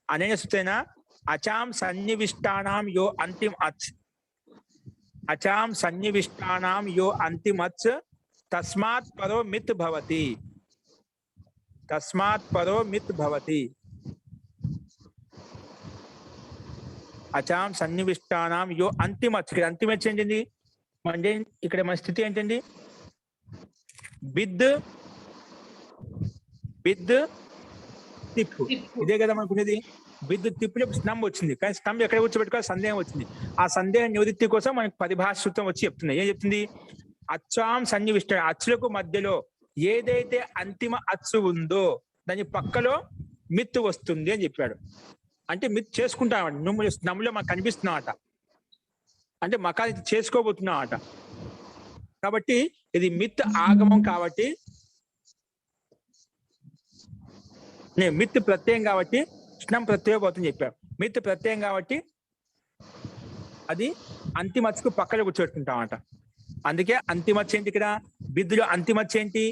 అనేన సూత్రేణ అచాం సన్నివిష్టానాం యో అంతిమ అచ్, అచాం సన్నివిష్టానాం యో అంతిమ అచ్ తస్మాత్ పరో మిత్ భవతి. తస్మాత్ పరో మిత్ భవతి. అచాం సన్నివిష్టానాం యో అంతిమచ్. ఇక్కడ అంతిమచ్ ఏంటండి? అంటే ఇక్కడ మన స్థితి ఏంటండి? బిద్ తిప్పు. ఇదే కదా మనకునేది. బిద్ తిప్పులో స్తంభం వచ్చింది, కానీ స్తంభం ఎక్కడ కూర్చోబెట్టుకోవాలి? సందేహం వచ్చింది. ఆ సందేహ నివృత్తి కోసం మనకి పరిభాష సూత్రం వచ్చి చెప్తుంది. ఏం చెప్తుంది? అచ్చాం సన్నివిష్ట, అచ్చులకు మధ్యలో ఏదైతే అంతిమ అచ్చు ఉందో దాని పక్కలో మిత్ వస్తుంది అని చెప్పాడు. అంటే మిత్ చేసుకుంటామట, నువ్వు నమ్ములో మనకు కనిపిస్తున్నావట, అంటే మకాన్ని చేసుకోబోతున్నావట. కాబట్టి ఇది మిత్ ఆగమం కాబట్టి, మిత్ ప్రత్యయం కాబట్టి స్నం ప్రత్యయం పోతుంది చెప్పాడు. మిత్ ప్రత్యయం కాబట్టి అది అంతిమచ్చుకు పక్కన కూర్చోబెట్టుకుంటామట. అందుకే అంతిమచ్చ ఏంటి? ఇక్కడ బిద్దులో అంతిమచ్చ ఏంటి?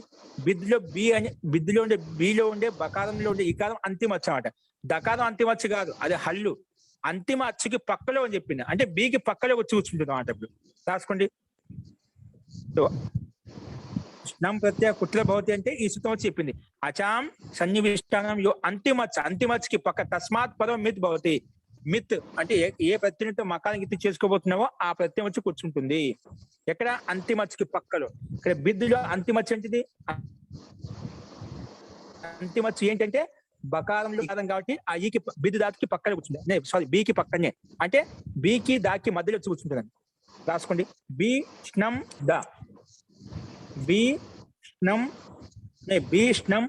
బిద్దులో బి అని, బిద్దులో ఉండే బిలో ఉండే బకారంలో ఉండే ఈకారం అంతిమచ్చ అన్నమాట. దకారం అంతిమచ్చ కాదు, అది హల్లు. అంతిమ అచ్చుకి పక్కలో అని చెప్పింది, అంటే బికి పక్కలో వచ్చి కూర్చుంటుంది అన్నమాట. ఇప్పుడు రాసుకోండి. సో స్నం ప్రత్యయ కుట్ల భవతి అంటే ఈ సూత్రం వచ్చి చెప్పింది. అచాం సన్నివిష్టానం యో అంతిమచ్చ, అంతిమచ్చకి పక్క తస్మాత్ పదం మిత్ భవతి. మిత్ అంటే ఏ ప్రత్యయంతో మకాన్ని గిత్తి చేసుకోబోతున్నావో ఆ ప్రత్యయం వచ్చి కూర్చుంటుంది. ఎక్కడ? అంతిమచ్చకి పక్కలో. ఇక్కడ బిద్దులో అంతిమచ్చ ఏంటిది? అంతిమ చు ఏంటంటే బకారంలో కారం కాబట్టి ఆ ఈకి బిద్దు దాకి పక్కనే కూర్చుంటుంది. సారీ, బికి పక్కనే, అంటే బికి దాకి మధ్యలో వచ్చి కూర్చుంటుందండి. రాసుకోండి. బి స్నం ద, బి స్నం, బి స్నం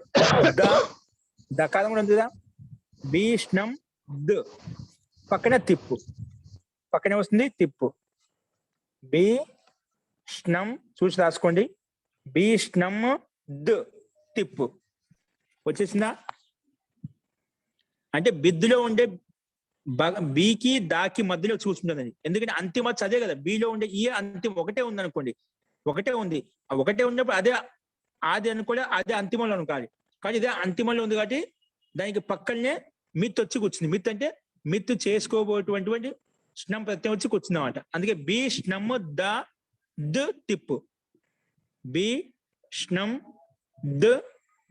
ద, దకారం కూడా ఉంటుందా? బి స్నం ద, పక్కనే తిప్పు, పక్కనే వస్తుంది తిప్పు. బి స్నం చూసి రాసుకోండి. బి స్నం ద, తిప్పు. వచ్చేసిందా? అంటే బిద్దులో ఉండే బీకి దాకి మధ్యలో చూసుకుంటుందండి. ఎందుకంటే అంతిమ చదే కదా, బిలో ఉండే ఈ అంతిమ ఒకటే ఉంది అనుకోండి, ఒకటే ఉంది. ఆ ఒకటే ఉన్నప్పుడు అదే ఆది అనుకోలే, అదే అంతిమంలో అనుకోవాలి. కానీ ఇదే అంతిమంలో ఉంది కాబట్టి దానికి పక్కనే మిత్ వచ్చి కూర్చుంది. మిత్ అంటే మిత్ చేసుకోబోటువంటి స్నం ప్రత్యయం వచ్చి కూర్చుంది అన్నమాట. అందుకే బి స్నమ్ ద ద తిప్పు, బి స్నం ద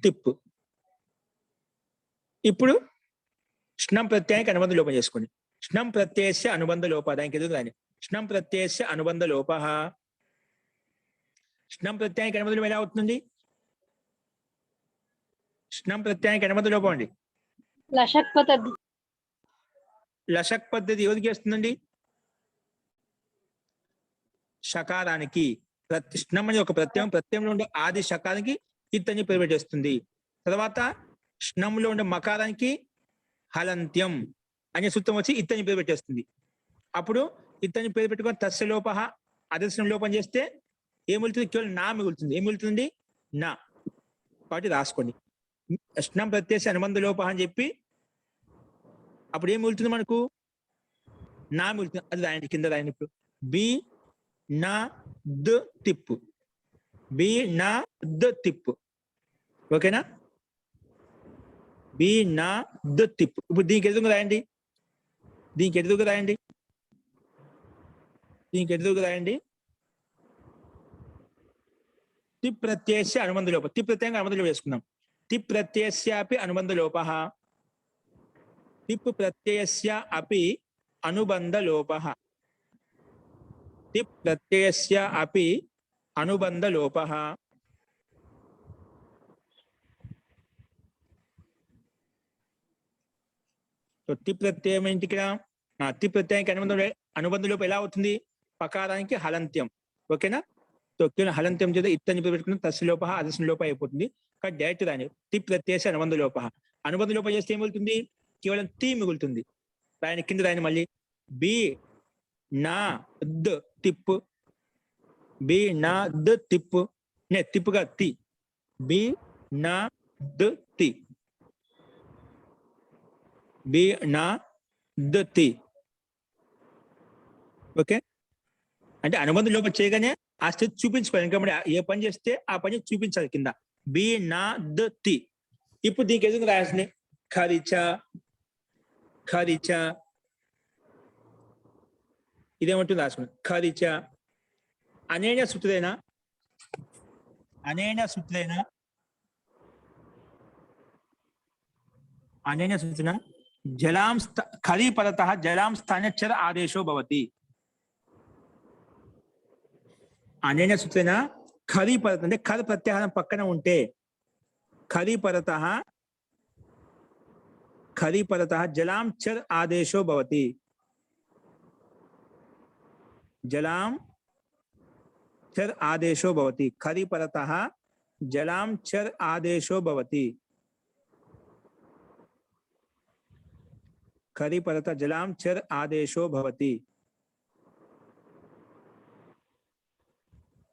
తిప్పు. ఇప్పుడు స్నం ప్రత్యయానికి అనుబంధ లోపం చేసుకోండి. స్నం ప్రత్యయస్య అనుబంధ లోప, దానికి ఎదురు కానీ స్నం ప్రత్యయస్య అనుబంధ లోప. స్నం ప్రత్యయానికి అనుబంధ లోపం ఎలా అవుతుంది? స్నం ప్రత్యయానికి అనుబంధ లోపం అండి. లషక్ పద్ధతి. లషక్ పద్ధతి ఎవరికి వస్తుందండి? షకారానికి. స్నం అనే ఒక ప్రత్యయం, ప్రత్యయంలో ఉండే ఆది షకారానికి ఇత్తని పేరు పెట్టేస్తుంది. తర్వాత స్నంలో ఉండే మకారానికి హలంత్యం అనే సూత్రం వచ్చి ఇత్తని పేరు పెట్టేస్తుంది. అప్పుడు ఇత్తని పేరు పెట్టుకొని తస్య లోప అదర్శనం లోపం చేస్తే ఏం మిగులుతుంది? కేవలం నా మిగులుతుంది. ఏం మిగులుతుంది? నా. కాబట్టి రాసుకోండి. స్నం ప్రత్యయ అనుబంధ లోప అని చెప్పి అప్పుడు ఏం మిగులుతుంది మనకు? నా మిగులుతుంది. అది రాయండి, కింద రాయండి. ఇప్పుడు బి నా ద తిప్పు, బి నా ద తిప్పు. ఓకేనా? బి నా ద తిప్పు. ఇప్పుడు దీనికి ఎదురుగా రాయండి, దీనికి ఎదురుగా రాయండి, దీనికి ఎదురుగా రాయండి. తిప్ ప్రత్యయస్య అనుబంధ లోప. తిప్ ప్రత్యయంగా అనుబంధ లోపం వేసుకుందాం. తిప్ ప్రత్యయస్యాపి అనుబంధ లోప, తిప్ ప్రత్యయస్య అపి అనుబంధ లోప, తిప్ ప్రత్యయస్య అపి అనుబంధ లోప. తిప్ ప్రత్యయం ఏంటి ఇక్కడ? తిప్ ప్రత్యయానికి అనుబంధ లోపం ఎలా అవుతుంది? పకారానికి హలంత్యం. ఓకేనా? హలంత్యం చేత ఇత్తని పెట్టుకుని తస్య లోప అదర్శన లోప అయిపోతుంది. కానీ డైరెక్ట్ రాని తిప్ ప్రత్యయ అనుబంధ లోప. అనుబంధ లోపం చేస్తే ఏం మిగులుతుంది? కేవలం తి మిగులుతుంది. రాయని, కింద రాయని మళ్ళీ. బి నా ద తిప్పు, బి నా ద తిప్పు, నే తిప్పుగా తి, బి నా ద తి, బి నా ద తి. ఓకే? అంటే అనుబంధ లోపం చేయగానే ఆ స్థితి చూపించుకోవాలి. ఇంకా ఏ పని చేస్తే ఆ పని చూపించాలి కింద. బి నా ద తి. ఇప్పుడు దీనికి ఎదుగు రాయాల్సింది ఖరిచ, ఖరిచ. ఇదేమంటుంది రాసుకుని ఖరిచ. అనేన సూత్రేనా, అనేన సూత్రేనా, అనేన సూత్రేన జలాం ఖరీ పరతః జలాం స్థానచ్చర ఆదేశో భవతి. అనేన సూత్రేన ఖరీ పరత అంటే ఖర్ ప్రత్యాహారం పక్కన ఉంటే ఖరీ పరతః, ఖరీ పరతః జలాం చర్ ఆదేశో భవతి. జలాం చర్ ఆదేశో భవతి. ఖరీ పరతః జలాం చర్ ఆదేశో భవతి. ఖరీ పరతః జలాం చర్ ఆదేశో భవతి.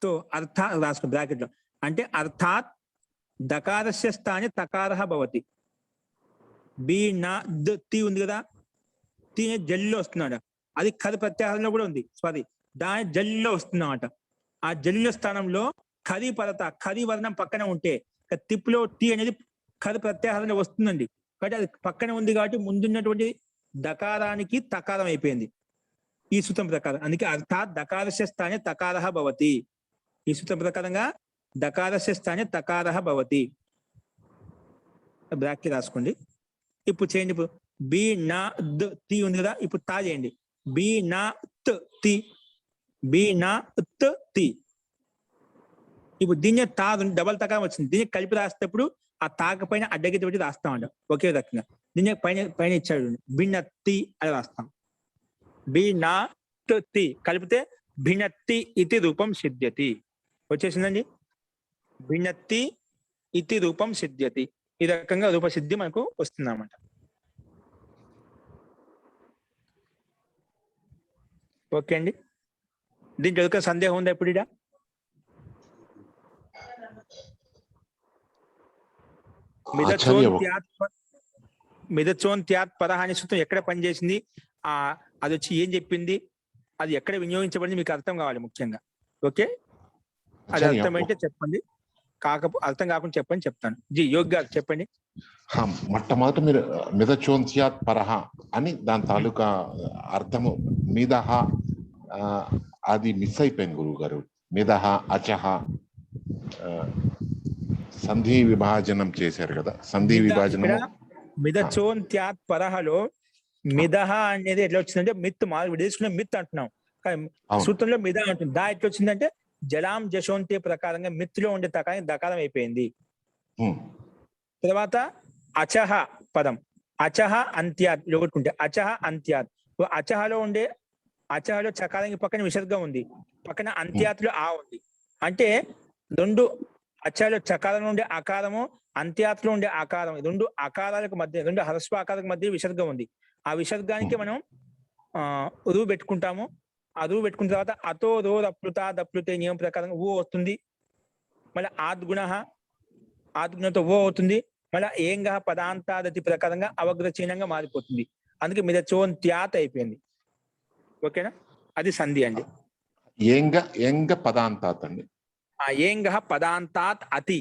तो अर्थात रास्को ब्रैकेट లో అంటే అర్థాత్ దకారస్య స్థానే తకారః భవతి. బి నా ద తి ఉంది కదా, తి జల్లో వస్తున్నాడు. అది ఖర్ ప్రత్యాహారంలో కూడా ఉంది. సారీ, దాని జల్లో వస్తుందన్నమాట. ఆ జల్లో స్థానంలో ఖరీ పరత, ఖరీ వర్ణం పక్కన ఉంటే తిప్పులో టి అనేది ఖర్ ప్రత్యాహారంలో వస్తుందండి. కాబట్టి అది పక్కన ఉంది కాబట్టి ముందున్నటువంటి దకారానికి తకారం అయిపోయింది ఈ సూత్రం ప్రకారం. అందుకే అర్థాత్ దకారస్య స్థానే తకారః భవతి. ఈ సూత్రం ప్రకారంగా దకారస్య స్థానే తకారః భవతి. బ్రాకెట్ రాసుకోండి. ఇప్పుడు చేయండి. ఇప్పుడు బి నా ద తి ఉంది కదా, ఇప్పుడు తా చేయండి. బి నా త్ తి, బి నా త్ తి. ఇప్పుడు దీన్ని తా డబల్ తకారం వచ్చింది. దీన్ని కలిపి రాసేటప్పుడు ఆ తాక పైన అడ్డగీత పెట్టి రాస్తామంట ఒకే రకంగా. దీన్ని పైన పైన ఇచ్చాడు భిన్నత్తి అని రాస్తాం. భిన్నత్తి కలిపితే భిన్నత్తి ఇతి రూపం సిద్ధ్యతి వచ్చేసిందండి. భిన్నత్తి ఇతి రూపం సిద్ధ్యతి, ఈ రకంగా రూపసిద్ధి మనకు వస్తుంది అన్నమాట. ఓకే అండి, దీంట్లో యొక్క సందేహం ఉందా ఇప్పుడు? మిదచోంత్యాత్ పరహ అనే సూత్రం ఎక్కడ పనిచేసింది, అది వచ్చి ఏం చెప్పింది, అది ఎక్కడ వినియోగించబడింది మీకు అర్థం కావాలి ముఖ్యంగా. ఓకే, అది అర్థమైతే చెప్పండి, అర్థం కాకుండా చెప్పండి చెప్తాను. జీ యోగ్ గారు చెప్పండి. మొట్టమొదట మీరు మిదచోంత్యాత్ పరహ అని దాని తాలూకా అర్థము మిదహ అది మిస్ అయిపోయింది గురువు గారు. మిదహ అచహ సంధి విభాజనం చేశారు కదా, సంధి విభాజనం. మిదచోంత్యాత్ పరహలో మిదహ అనేది ఎట్లా వచ్చిందంటే మిత్ విడేసుకున్న మిత్ అంటున్నాం, కానీ సూత్రంలో మిద అంటుంది. దా ఎట్లా వచ్చిందంటే జలాం జశోంతే ప్రకారంగా మిత్తులో ఉండే తకారం దకారం అయిపోయింది. తర్వాత అచహ పదం, అచహ అంత్యాత్ ఒకటి అచహ అంత్యాత్. అచహలో చకారానికి పక్కన విసర్గం ఉంది, పక్కన అంత్యాత్లో ఆ ఉంది. అంటే రెండు అచహలో చకారం ఉండే ఆకారము, అంత్యాత్లో ఉండే ఆకారం, రెండు ఆకారాలకు మధ్య, రెండు హరస్వ ఆకారాలకు మధ్య విసర్గం ఉంది. ఆ విసర్గానికి మనం రువు పెట్టుకుంటాము. ఆ రువు పెట్టుకున్న తర్వాత అతో రో దప్లుత దప్లుతే నియమం ప్రకారంగా ఊ వస్తుంది. మళ్ళీ ఆద్గుణతో ఓ అవుతుంది. మళ్ళీ ఏంగ పదాంతాదతి ప్రకారంగా అవగ్రచీనంగా మారిపోతుంది. అందుకే మీద చోంత్యాత్ అయిపోయింది. ఓకేనా, అది సంధి అండి. ఏంగ పదాంతాత్ అండి. ఆ ఏంగ పదాంతాత్ అతి.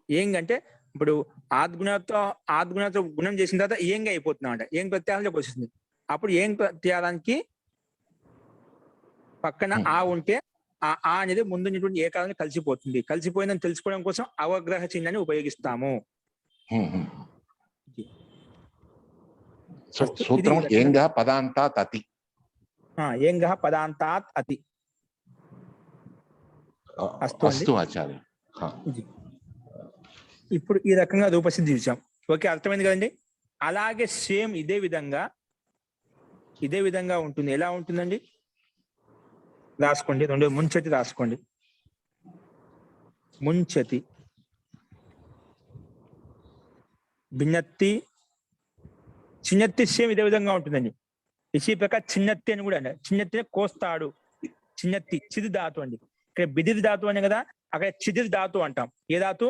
ఏంగ్ అంటే ఇప్పుడు ఆద్గుణతో గుణం చేసిన తర్వాత ఏంగ అయిపోతున్నాం అంట, ఏం ప్రత్యాహారంలోకి వచ్చేసింది. అప్పుడు ఏం ప్రత్యాహారానికి పక్కన ఆ ఉంటే ఆ అనేది ముందున్నటువంటి ఏ కాలాన్ని కలిసిపోతుంది. కలిసిపోయిందని తెలుసుకోవడం కోసం అవగ్రహ చిహ్నాన్ని ఉపయోగిస్తాము. సూత్రం ఏంగ పదాంతాత్ అతి. ఏంగ పదాంతాత్ అతి. అస్తు ఆచార్య. ఇప్పుడు ఈ రకంగా రూపసిద్ధి చూసాం. ఓకే, అర్థమైంది కదండి. అలాగే సేమ్ ఇదే విధంగా ఉంటుంది. ఎలా ఉంటుందండి రాసుకోండి. రెండు ముంచతి రాసుకోండి. ముంచతి, భిన్నత్తి, చిన్నత్తి సేమ్ ఇదే విధంగా ఉంటుందండి. ఇసి ప్రకారం చిన్నత్తి అని కూడా అండి. చిన్నత్తిని కోస్తాడు, చిన్నత్తి చిది ధాతు అండి. ఇక్కడ బిదిరి ధాతు అని కదా, అక్కడ చిదిరి ధాతు అంటాం. ఏ ధాతు?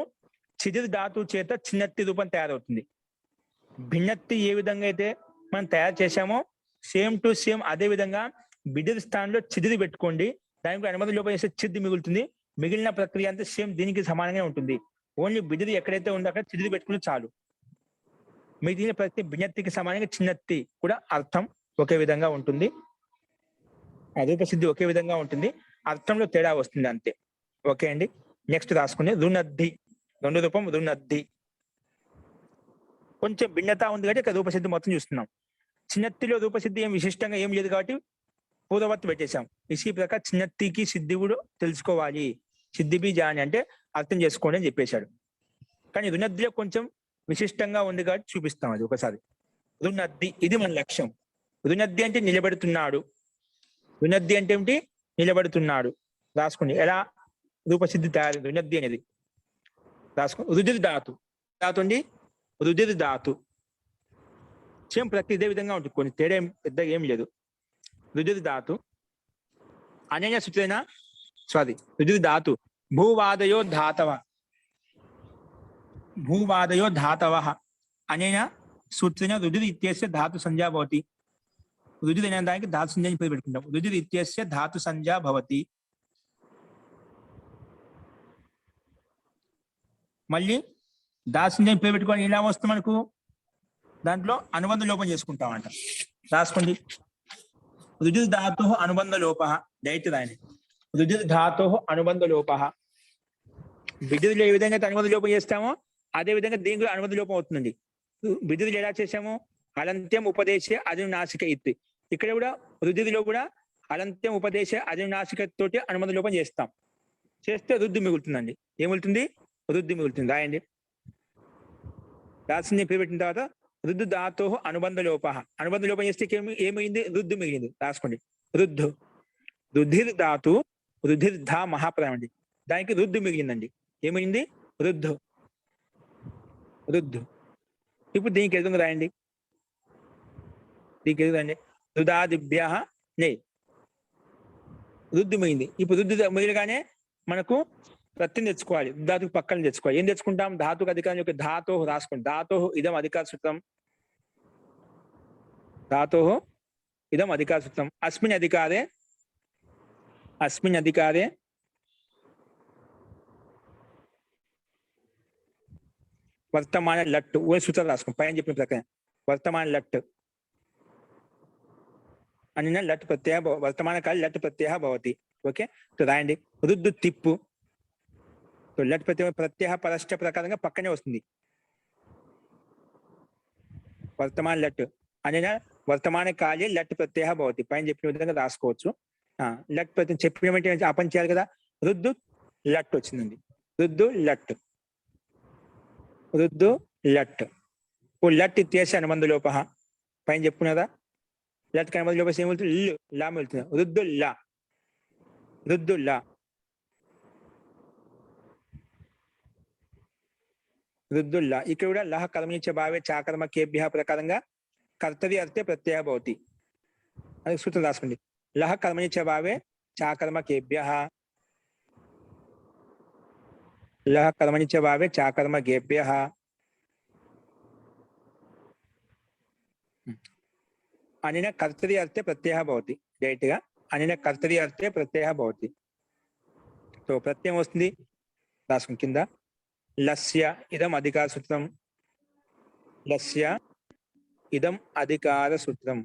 చిదిరి ధాతు చేత చిన్నత్తి రూపం తయారవుతుంది. భిన్నత్తి ఏ విధంగా అయితే మనం తయారు చేశామో సేమ్ టు సేమ్ అదే విధంగా బిదిరి స్థానంలో చిదిరి పెట్టుకోండి. దానికి అనుమతి లోపల చేస్తే చిద్ది మిగులుతుంది. మిగిలిన ప్రక్రియ అంతా సేమ్ దీనికి సమానంగా ఉంటుంది. ఓన్లీ బిదిరి ఎక్కడైతే ఉందో అక్కడ చిదిరి పెట్టుకుని చాలు. మిగిలిన ప్రతి భిన్నత్తికి సమానంగా చిన్నత్తి కూడా అర్థం ఒకే విధంగా ఉంటుంది. రూపసిద్ధి ఒకే విధంగా ఉంటుంది, అర్థంలో తేడా వస్తుంది అంతే. ఓకే అండి, నెక్స్ట్ రాసుకుని రుణద్ధి. రెండు రూపం రుణద్ధి. కొంచెం భిన్నత ఉంది కాబట్టి ఇక్కడ రూపసిద్ధి మొత్తం చూస్తున్నాం. చిన్నత్తిలో రూపసిద్ధి ఏం విశిష్టంగా ఏం లేదు కాబట్టి పూర్వవత్తు పెట్టేశాం. ఇసి ప్రకారం చిన్నత్తికి సిద్ధి కూడా తెలుసుకోవాలి. సిద్ధి బీజాని అంటే అర్థం చేసుకోండి అని చెప్పేశాడు. కానీ రుణద్ధిలో కొంచెం విశిష్టంగా ఉంది కాబట్టి చూపిస్తాం అది ఒకసారి. రుణద్ధి ఇది మన లక్ష్యం. రుణద్ధి అంటే నిలబెడుతున్నాడు. రుణద్ధి అంటే ఏమిటి? నిలబడుతున్నాడు. రాసుకోండి ఎలా రూపసిద్ధి తయారు రుణద్ధి అనేది రాసుకోండి. రుదిరి ధాతు అండి, రుదిరి ధాతు సేమ్ ప్రతి ఇదే విధంగా ఉంటుంది, కొన్ని తేడా పెద్దగా ఏం లేదు. రుదిరి ధాతు అనన్య సూత్రేణ రుదిరి ధాతు భూవాదయో ధాతవ అనేన సూత్రేణ రుదిరి ఇత్యస్య ధాతు సంజ్ఞా భవతి. రుదిరి అనే దానికి ధాతు సంజ్ఞా పేరు పెట్టుకుంటాం. రుదిరి ఇత్యస్య ధాతు సంజ్ఞా భవతి. మళ్ళీ ధాతు సంజ్ఞా పేరు పెట్టుకొని ఎలా వస్తుంది మనకు? దాంట్లో అనుబంధ లోపం చేసుకుంటామంట. రాసుకోండి. రుదిరి ధాతు అనుబంధ లోప. దయచేసి రాయండి. రుదిరి ధాతు అనుబంధ లోప. బిదిరిలో ఏ విధంగా అనుబంధ లోపం చేస్తామో అదే విధంగా దీనికి కూడా అనుబంధ లోపం అవుతుందండి. బిదిరిలో ఎలా చేసాము? అలంత్యం ఉపదేశే అది నాసిక ఇత్తి. ఇక్కడ కూడా రుదిరిలో కూడా అలంత్యం ఉపదేశ అజనాశికతోటి అనుబంధ లోపం చేస్తాం. చేస్తే రుద్దు మిగులుతుందండి. ఏమిగులుతుంది? రుద్దు మిగులుతుంది. రాయండి. రాసింది పేరు పెట్టిన తర్వాత రుద్దు ధాతో అనుబంధ లోప. అనుబంధ లోపం చేస్తే ఏమైంది? రుద్దు మిగిలింది. రాసుకోండి. రుద్దు. రుధిర్ ధాతు రుధిర్ధా మహాప్రాణం అండి. దానికి రుద్దు మిగిలిందండి. ఏమైంది? రుద్దు. రుద్దు. ఇప్పుడు దీనికి ఎదురు రాయండి. దీనికి ఎదురు రాయండి. రుదాదిభ్య నే రుద్దు మిగింది. ఇప్పుడు రుద్దు మిగిలిగానే మనకు ప్రత్యయం తెచ్చుకోవాలి. ధాతుకు పక్కన తెచ్చుకోవాలి. ఏం తెచ్చుకుంటాం? ధాతుకు అధికారం యొక్క ధాతో రాసుకోండి. ధాతో ఇదం అధికార సూత్రం. ధాతో ఇదం అధికార సూత్రం. అస్మిన్ అధికారే వర్తమాన లట్. ఓ సూత్రాలు రాసుకోండి. పైన చెప్పిన ప్రకారం వర్తమాన లట్ అని లట్ ప్రత్యయ వర్తమాన కాలి లట్ ప్రత్యయ భవతి. ఓకే, సో రాయండి. రుద్దు తిప్పు. సో లట్ ప్రత్యయ పరష్ట ప్రకారంగా పక్కనే వస్తుంది. వర్తమాన లట్ అని వర్తమాన కాలి లట్ ప్రత్యయ భవతి. పైన చెప్పిన విధంగా రాసుకోవచ్చు. లట్ ప్రత్యయం చెప్పిన అపని చేయాలి కదా. రుద్దు లట్ వచ్చిందండి. రుద్దు లట్. రుద్దు లట్. ఓ లట్ ఇత్యేసి అనుబంధ లోప. పైన చెప్పుకున్నారా? లట్ అనుబంధ లోప ఏమవుతుంది? లా వెళ్తుంది. రుద్దు లా. రుద్దు లా. రుద్దుల్లా. ఇక్కడ కూడా లహ కర్మనిచ్చే భావే చాకర్మ కేభ్య ప్రకారంగా కర్తవ్య అర్థే ప్రత్యయ భవతి. అది సూత్రం రాసుకోండి. లహ కర్మనిచ్చే భావే చాకర్మ కేభ్య. లహ కర్మనిచ్చే భావే చాకర్మ గేభ్య. అనిన కర్తవ్య అర్థే ప్రత్యయ భవతి. డైరెక్ట్ గా అనిన కర్తవ్య అర్థే ప్రత్యయ భవతి. సో ప్రత్యయం వస్తుంది. రాసుకోండి కింద. లస్య ఇదం అధికార సూత్రం. లస్య ఇదం అధికార సూత్రం.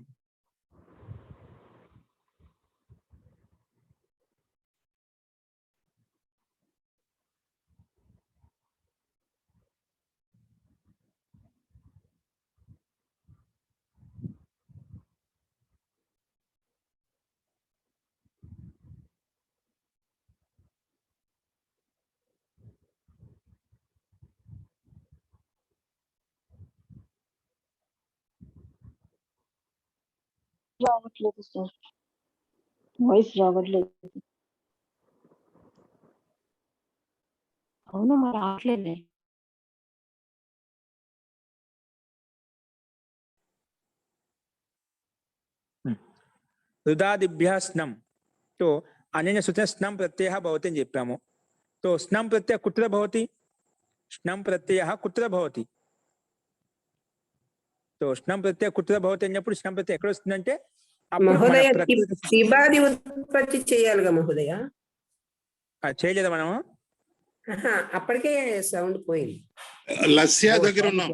రావట్లేదు సార్. వాయిస్ రావట్లేదు. అవును, మరి రావట్లేదే. రుదాదిభ్య స్నం. సో అనేన సూత్రం స్నం ప్రత్యయ భవతి అని చెప్పాము. సో స్నం ప్రత్యయ కుత్ర భవతి? స్నం ప్రత్యయ కుత్ర భవతి? సో స్నం ప్రత్యయ కుత్ర భవతి అన్నప్పుడు స్నం ప్రత్యయ ఎక్కడ వస్తుందంటే మహోదయ తిబాది ఉత్పత్తి చేయాలిగా మహోదయ. చేయలేదా మనము? అప్పటికే సౌండ్ పోయింది. లస్య దగ్గర ఉన్నాం.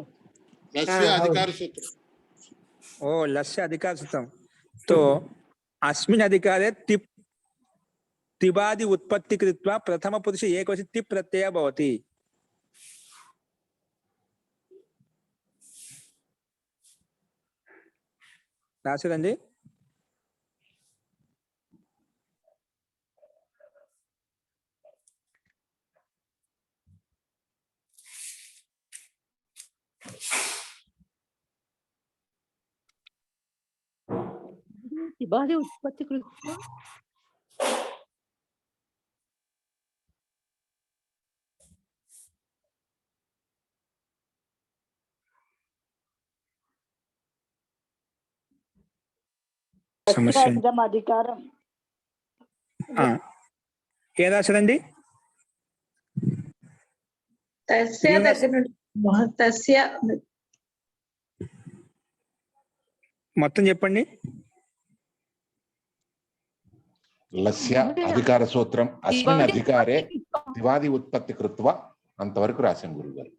లస్య అధికార సూత్రం. ఓ లస్య అధికార సూత్రం. తో అస్మిన్ అధికారే తిబాది ఉత్పత్తి కృత్వా ప్రథమ పురుష ఏకవచన తి ప్రత్యయ భవతి. రాసేదండి. తిబాది ఉత్పత్తి కృత్వా సమస్య ఇదం అధికారం. ఏం రాశారండి? మొత్తం చెప్పండి. లస్య అధికార సూత్రం అస్మిన్ అధికారే తివాది ఉత్పత్తి కృత్వా అంతవరకు రాశాం గురుగారు.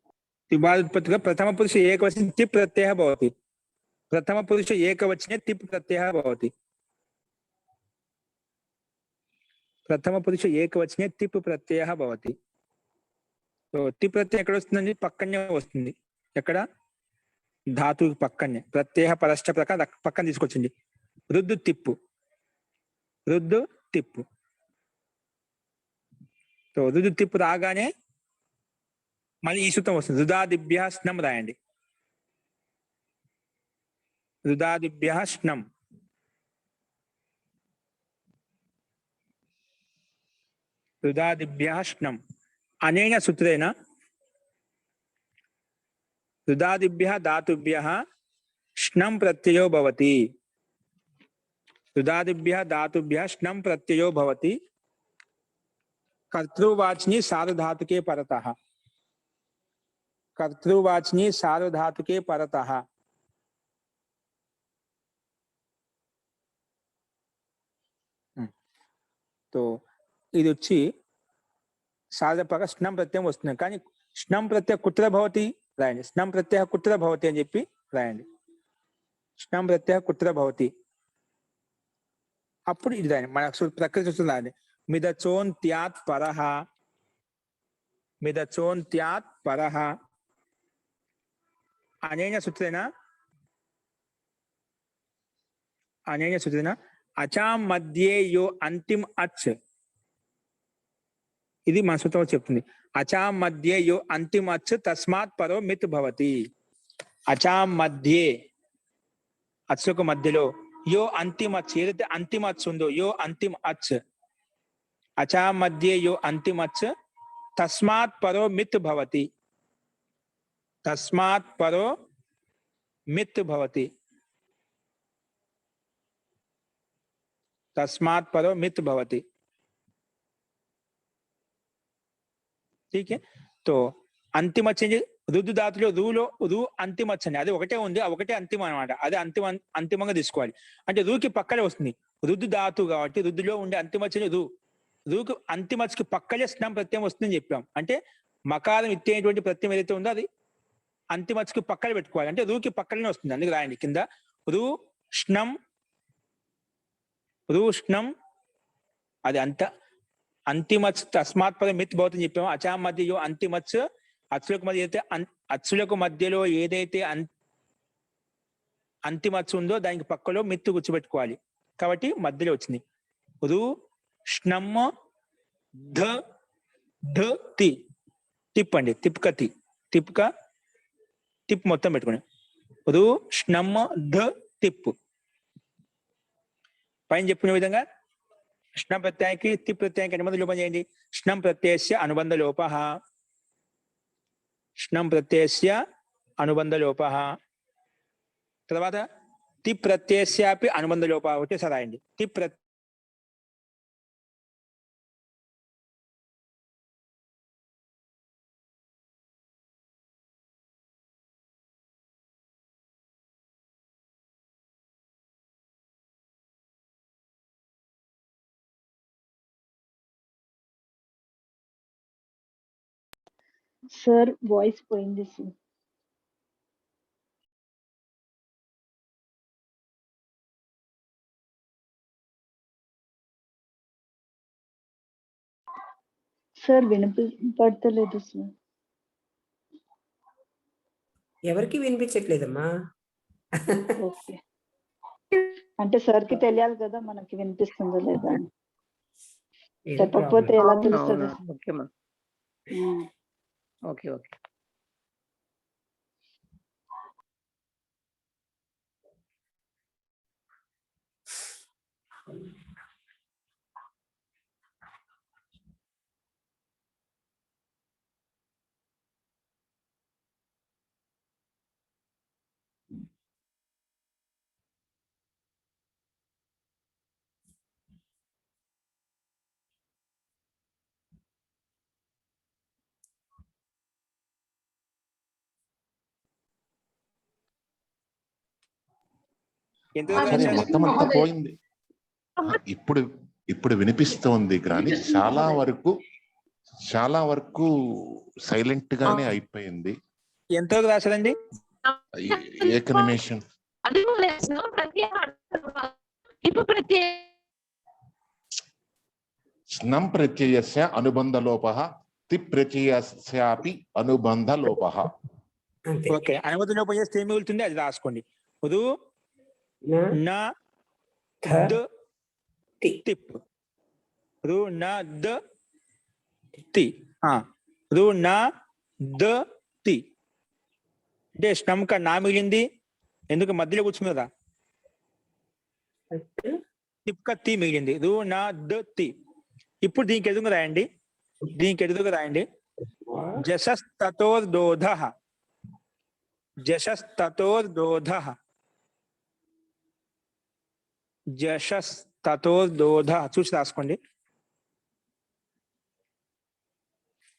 తిబాది ఉత్పత్తిగా ప్రథమ పురుష ఏకవచన తి ప్రత్యయ భవతి. ప్రథమ పురుష ఏకవచనే తి ప్రత్యయ భవతి. ప్రథమ పురుష ఏకవచనే తిప్ ప్రత్యయ భవతి. సో తి ప్రత్యయం ఎక్కడ వస్తుందండి? పక్కనే వస్తుంది. ఎక్కడ? ధాతువు పక్కనే. ప్రత్యయ పరష్ట ప్రకారం పక్కన తీసుకొచ్చింది. రుద్దు తిప్పు. రుద్దు తిప్పు. సో రుద్దు తిప్పు రాగానే మళ్ళీ ఈ సూత్రం వస్తుంది. రుదాదిభ్య స్నం రాయండి. రుదాదిభ్య స్నం. రుదాదిభ్య స్నం అనేన సూత్రేణ రుదాదిభ్య ధాతుభ్య స్నం ప్రత్యయో భవతి. రుదాదిభ్య ధాతుభ్య స్నం ప్రత్యయో భవతి. కర్తృవాచ్ని సార్వధాతుకే పరతః. కర్తృవాచ్ని సార్వధాతుకే పరతః. तो ఇది వచ్చి సాధపక స్నం ప్రత్యయం వస్తుంది. కానీ స్నం ప్రత్యయ కుత్ర భవతి రాయండి. స్నం ప్రత్యయ కుత్ర భవతి అని చెప్పి రాయండి. స్నం ప్రత్యయ కుత్ర భవతి. అప్పుడు ఇది రాయండి. మన ప్రకృతి చూస్తుంది రాయండి. మిదచోన్త్యాత్ పరః. మిదచోన్త్యాత్ పరః అనేన సూత్రేణ అచాం మధ్యే యో అంతిమ అచ్. ఇది మన సూత్రం చెప్తుంది. అచాం మధ్యే యో అంతిమ అచ్ తస్మాత్ పరో మిత్ భవతి. అచాం మధ్యే అచ్చులకు మధ్యలో యో అంతిమ అచ్ ఏదైతే అంతిమ అచ్ ఉందో యో అంతిమ అచ్. అచాం మధ్యే యో అంతిమ అచ్ తస్మాత్ పరో మిత్ భవతి. తస్మాత్ పరో మిత్ భవతి. तस्मात् परो मित भवति. ठीक है. तो అంతిమ చేంజ్ రుద్దు ధాతులో రూ అంతిమ వచ్చండి. అది ఒకటే ఉంది, ఒకటే అంతిమ అనమాట. అది అంతిమంగా తీసుకోవాలి. అంటే రూకి పక్కనే వస్తుంది. రుద్దు ధాతు కాబట్టి రుద్దులో ఉండే అంతిమ చేంజ్ రూకి అంతిమకి పక్కనే స్నం ప్రత్యయం వస్తుందని చెప్పాం. అంటే మకారం ఇచ్చేటువంటి ప్రత్యయం ఏదైతే ఉందో అది అంతిమకి పక్కన పెట్టుకోవాలి. అంటే రూకి పక్కనే వస్తుంది. అందుకు రాయండి కింద రూ స్నం. రూష్ణం అది అంతిమచ్ తస్మాత్ పద మిత్ భవతి చెప్పాము. అచాం మధ్య అంతిమచ్ అచ్చులకు మధ్య అయితే అచ్చులకు మధ్యలో ఏదైతే అంతిమచ్ ఉందో దానికి పక్కలో మిత్తు గుర్తుపెట్టుకోవాలి. కాబట్టి మధ్యలో వచ్చింది. రు స్నమ్ ధ ధ తి. టిప్ అండి. తిప్క టిప్ మొత్తం పెట్టుకుని రు స్నమ్ ధ టిప్. పైన చెప్పిన విధంగా స్నం ప్రత్యయానికి తి ప్రత్యయానికి అనుబంధ లోపం చేయండి. స్నం ప్రత్యయస్య అనుబంధ లోపః. స్నం ప్రత్యయస్య అనుబంధ లోపః. తర్వాత తి ప్రత్యయస్యాపి అనుబంధ లోపః. ఒకటేసారి రాయండి. తి సార్ వాయిస్ పోయింది సార్. సార్ వినిపడతలేదు సార్. ఎవరికి వినిపించట్లేదమ్మా. ఓకే. అంటే సార్కి తెలియాలి కదా మనకి వినిపిస్తుందో లేదా అని. చెప్పకపోతే ఎలా తెలుస్తుంది? Okay okay. సరే మొత్తం అంతా పోయింది. ఇప్పుడు వినిపిస్తోంది కానీ చాలా వరకు సైలెంట్ గానే అయిపోయింది. ఎంతో రాశారండి. ఏక నిమిషం. స్నం ప్రత్యయస్య అనుబంధ లోపః తి ప్రత్యయస్యాపి అనుబంధ లోపః. ఓకే. అనుబంధ లోపం చేస్తే ఏమి మిగులుతుంది అది రాసుకోండి. రు న ధ తి. తిప్ రు న ద తి రు న ద తి అంటే శ్రమక నా మిగిలింది ఎందుకు మధ్యలో కూర్చుంది కదా తిప్క తి మిగిలింది రు న ద తి ఇప్పుడు దీనికి ఎదురుగా రాయండి జశస్తతోర్దోధః జశస్తతోర్దోధః చూసి రాసుకోండి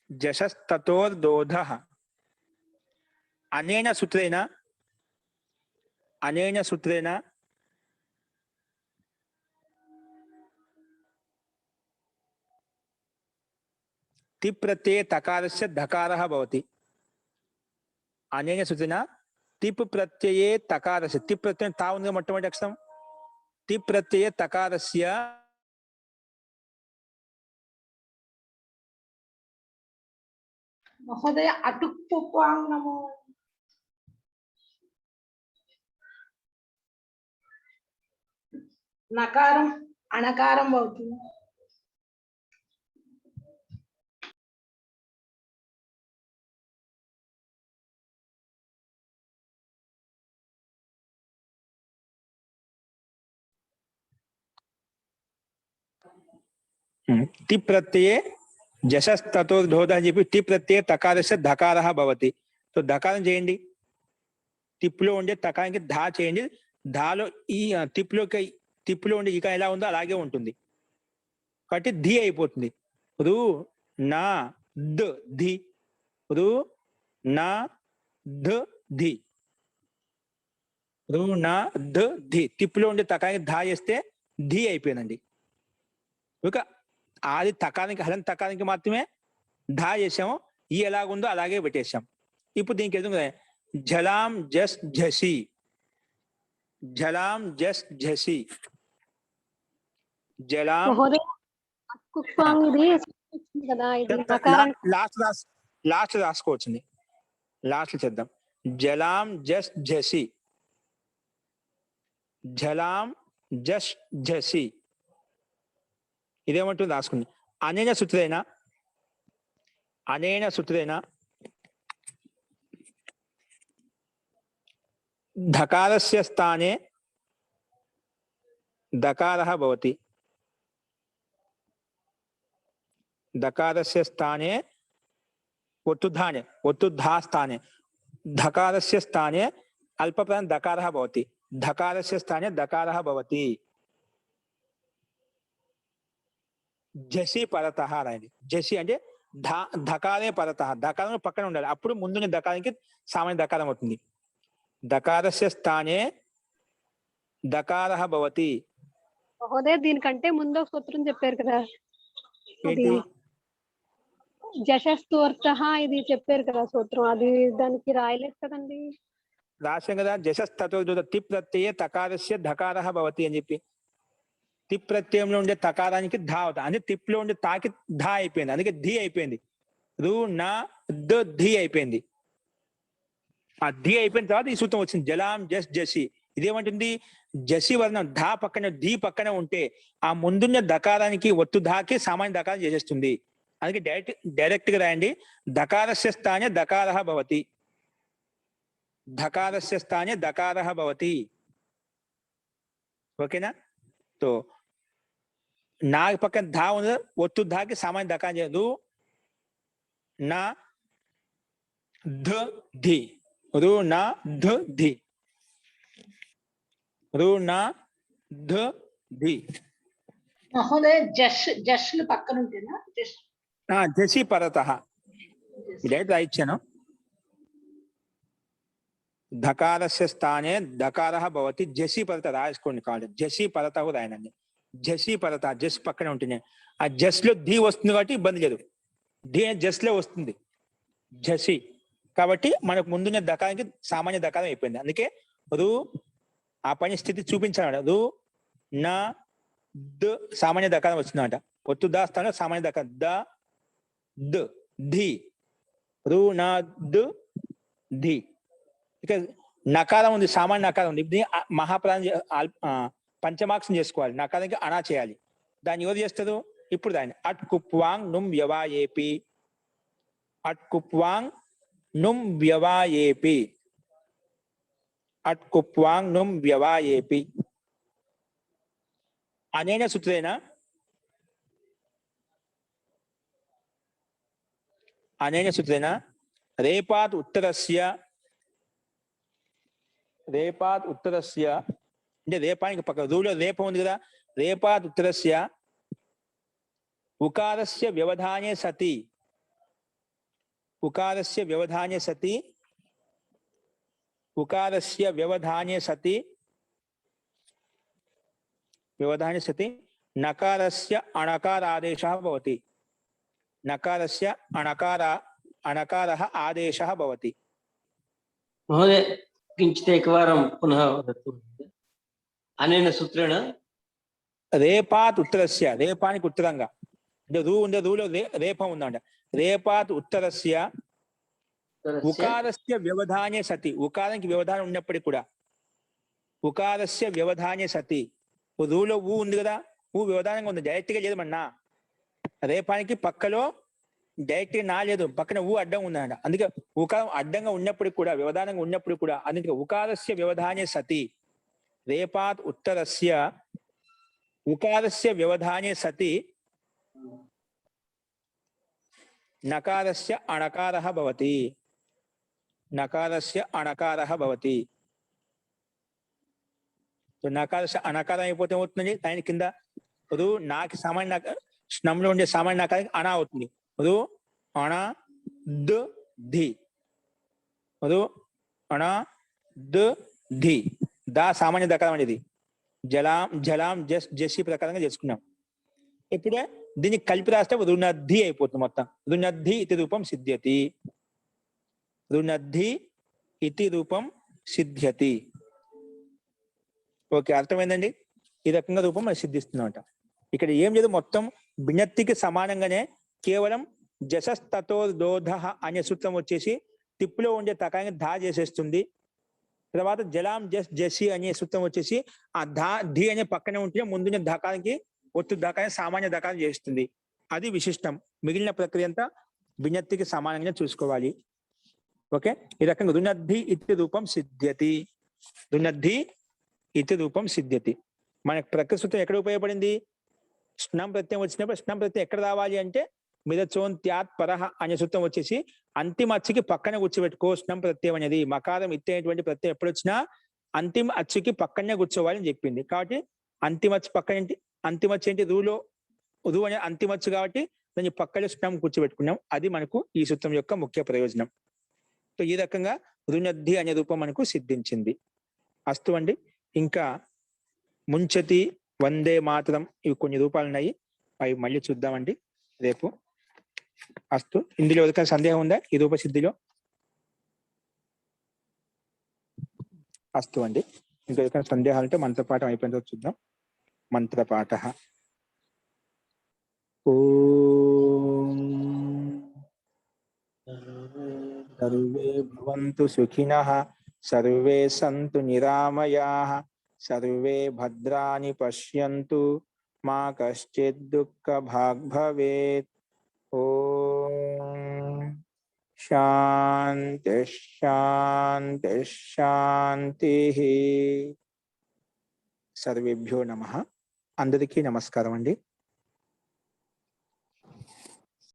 జశస్తతోర్దోధః అనేన సూత్రేణ ति प्रत्यये तकारस्य धकारः भवति अनेन सूत्रेण तिप् प्रत्यये तकारस्य तिप् प्रत्यय ता उन्नत మొట్టమొదటి అక్షరం तिप् प्रत्यये तकारस्य మహోదయ అటుక్పుపాంగము నకారం అణకారం అవుతుంది. ति प्रत्यये జశస్తతోర్దోధః అని చెప్పి టి ప్రత్యయ తకారస్య ధకారః భవతి సో ధకారం చేయండి తిప్పులో ఉండే తకారానికి ధా చేయండి ధాలో ఈ తిప్పులో ఉండే ఇక ఎలా ఉందో అలాగే ఉంటుంది కాబట్టి ధి అయిపోతుంది రు నా ద ధి రు నా ద ధి రు నా ద ధి తిప్పులో ఉండే తకారానికి ధా చేస్తే ధి అయిపోయిందండి ఇక ఆది తకారానికి హలం తకారానికి మాత్రమే ధా చేసాము ఈ ఎలాగుందో అలాగే పెట్టేసాం ఇప్పుడు దీనికి ఎదుగు జలాం జస్ ఝసి జలాం జస్ ఝసి జలాం లాస్ట్ రాసుకోవచ్చుంది లాస్ట్ చేద్దాం జలాం జస్ ఝసి జలాం జస్ ఝసి ఇదేమంటుంది రాసుకుంది అనేన సూత్రేణ ధకారస్య స్థానే దకారః భవతి దకారస్య స్థానే ఒత్తుద్ధా స్థానే ధకారస్య స్థానే అల్పప్రాణ దకారः భవతి ధకారస్య స్థానే దకారः భవతి జసి పరతః రాయండి జసి అంటే ధకారే పరతః దకారం పక్కన ఉండాలి అప్పుడు ముందున్న దకారానికి సామాన్య దకారం అవుతుంది దకారస్య స్థానే దకారః భవతి మహోదయ దీనికంటే ముందు ఒక సూత్రం చెప్పారు కదా అది ఏంటి జశస్తోర్థః ఇది చెప్పారు కదా సూత్రం అది దానికి రాయలేదు కదండి రాశాం కదా జశస్తతోర్దోధ తి ప్రత్యయ తకారస్య ధకారః భవతి అని చెప్పి తి ప్రత్యయంలో ఉండే తకారానికి ధా అవుతుంది అంటే తిప్లో ఉండే తాకి ధా అయిపోయింది అందుకే ధి అయిపోయింది రు నా ద ధి అయిపోయింది ఆ ధి అయిపోయిన తర్వాత ఈ సూత్రం వచ్చింది జలాం జస్ జసి ఇదేమంటుంది జసి వర్ణం ధా పక్కన ధి పక్కన ఉంటే ఆ ముందున్న దకారానికి ఒత్తు ధాకి సామాన్య దకారం చేసేస్తుంది అందుకే డైరెక్ట్ గా రాయండి దకారస్య స్థానే దకారః భవతి ధకారస్య స్థానే దకారః భవతి ఓకేనా तो नाग पక్కన धा ఉంది ఒత్తు ధాకి సామాన్య దకారం చేయదు నా ధ ధి రు నా ధ ధి రు నా ధ ధి మహోదయ జష్లు పక్కన ఉంటేనా జసి పరతః డైరెక్ట్ రాయిచ్చాను ధకారస్య స్థానే దకారః భవతి జసి పరత రాసుకోండి కావాలి జసి పరత రాయనండి జసి పరత జస్ పక్కనే ఉంటుంది ఆ జస్ లో ధి వస్తుంది కాబట్టి ఇబ్బంది లేదు ధి జస్ లో వస్తుంది జసి కాబట్టి మనకు ముందున్న దకారానికి సామాన్య దకారం అయిపోయింది అందుకే రు ఆ పని స్థితి చూపించాలన్నమాట రు నా ద సామాన్య దకారం వచ్చిందన్నమాట ఒత్తు దా స్థానంలో సామాన్య దకారం ద ద ధి రు నా ద ధి ఇక నకారం ఉంది సామాన్య నకారం ఉంది ఇది మహాప్రాణం పంచమాక్షం చేసుకోవాలి నకారానికి అనా చేయాలి దాన్ని ఎవరు చేస్తారు? ఇప్పుడు దాన్ని అట్ కుప్వాంగ్ నుం వ్యవాయేపి, అట్ కుప్వాంగ్ నుం వ్యవాయేపి, అట్ కుప్వాంగ్ నుం వ్యవాయేపి అనేన సూత్రేణ అనేన సూత్రేణ రేపాత్ ఉత్తరస్య అంటే రేపానికి పక్క రూలో రేపం ఉంది కదా, రేపాత్ ఉత్తరస్య ఉకారస్య వ్యవధానే సతి, ఉకారస్య వ్యవధానే సతి, ఉకారస్య వ్యవధానే సతి, వ్యవధానే సతి నకారస్య అణకారాదేశः భవతి, నకారస్య अणकारः आदेशः भवति। महोदय किञ्चित् एकवारं पुनः वदतु। अनेन सूत्रेण रेपात् उत्तरस्य, रेपानिकि उत्तरंगा रु ఉండే రూలో రేపం ఉందంట, రేపాత్ ఉత్తరస్య ఉకారస్య వ్యవధానే సతి, ఉకారానికి వ్యవధానం ఉన్నప్పటికీ కూడా ఉకారస్య వ్యవధానే సతి, రూలో ఊ ఉంది కదా, ఊ వ్యవధానంగా ఉంది, డైరెక్ట్ గా లేదు మన్నా, రేపానికి పక్కలో డైరెక్ట్ గా నా లేదు, పక్కన ఊ అడ్డం ఉందన్నమాట. అందుకే ఉకారం అడ్డంగా ఉన్నప్పటికి కూడా, వ్యవధానంగా ఉన్నప్పుడు కూడా, అందుకే ఉకారస్య వ్యవధానే సతి, రేపాత్ ఉత్తరస్య ఉకారస్య వ్యవధానే సతి నకారస్య అణకారः భవతి, నకారస్య అణకారः భవతి. నకారస్య అణకారం అయిపోతే ఏమవుతుంది? దాని కింద రు నాకి సామాన్య స్నంలో ఉండే సామాన్య నకారానికి అణ అవుతుంది. రు అణ ద ధి, రు అణ ద ధి, దా సామాన్య దకారం అనేది జలాం జలాం జస్ జసి ప్రకారంగా చేసుకున్నాం. ఇప్పుడే దీన్ని కలిపి రాస్తే రుణద్ధి అయిపోతుంది మొత్తం. రుణద్ధి ఇతి రూపం సిద్ధ్యతి, రుణద్ధి ఇతి రూపం సిద్ధ్యతి. ఓకే, అర్థమైందండి? ఈ రకంగా రూపం మనం సిద్ధిస్తున్నామంట. ఇక్కడ ఏం లేదు, మొత్తం బిణత్తికి సమానంగానే కేవలం జసస్తతో దోధ అనే సూత్రం వచ్చేసి తిప్పులో ఉండే తకానికి ధా చేసేస్తుంది. తర్వాత జలాం జస్ జసి అనే సూత్రం వచ్చేసి ఆ ధా ధి అనే పక్కనే ఉంటే ముందున్న ధకానికి ఒత్తు ధకాన్ని సామాన్య ధకాన్ని చేస్తుంది. అది విశిష్టం. మిగిలిన ప్రక్రియ అంతా బిణత్తికి సమానంగా చూసుకోవాలి. ఓకే, ఈ రకంగా రుణద్ధి ఇతి రూపం సిద్ధ్యతి, రుణద్ధి ఇతి రూపం సిద్ధ్యతి. మనకు ప్రకృతి సూత్రం ఎక్కడ ఉపయోగపడింది? స్నం ప్రత్యయం వచ్చినప్పుడు స్నం ప్రత్యయం ఎక్కడ రావాలి అంటే మిదచోంత్యాత్ పరహ అనే సూత్రం వచ్చేసి అంతిమ అచ్చుకి పక్కన కూర్చోబెట్టుకో. స్నం ప్రత్యయం అనేది మకారం ఇత్తేటువంటి ప్రత్యయం ఎప్పుడు వచ్చినా అంతిమ అచ్చుకి పక్కనే కూర్చోవాలి అని చెప్పింది. కాబట్టి అంతిమ అచ్చు పక్కన ఏంటి? అంతిమ అచ్చు ఏంటి? రూలో రు అనే అంతిమ అచ్చు కాబట్టి దాన్ని పక్కనే స్నం కూర్చోబెట్టుకున్నాం. అది మనకు ఈ సూత్రం యొక్క ముఖ్య ప్రయోజనం. సో ఈ రకంగా రుణద్ధి అనే రూపం మనకు సిద్ధించింది. అస్తు అండి. ఇంకా ముంచతి, వందే మాతరం, ఇవి కొన్ని రూపాలు ఉన్నాయి, అవి మళ్ళీ చూద్దామండి రేపు. అస్తు. ఇందులో ఎవరికైనా సందేహం ఉందా ఈ రూప సిద్ధిలో? అస్తు అండి. ఇంకా ఎవరికైనా సందేహాలు ఉంటే మంత్రపాఠం అయిపోయిన తర్వాత చూద్దాం. మంత్రపాఠ. ఓం సర్వే భవంతు సుఖినః, సర్వే సంతు నిరామయాః, సర్వే భద్రాని పశ్యంతు, మా కశ్చిద్ దుఃఖభాగ్ భవేత్. ఓం శాంతి శాంతి శాంతి. సర్వేభ్యో నమః. అందరికీ నమస్కారం అండి.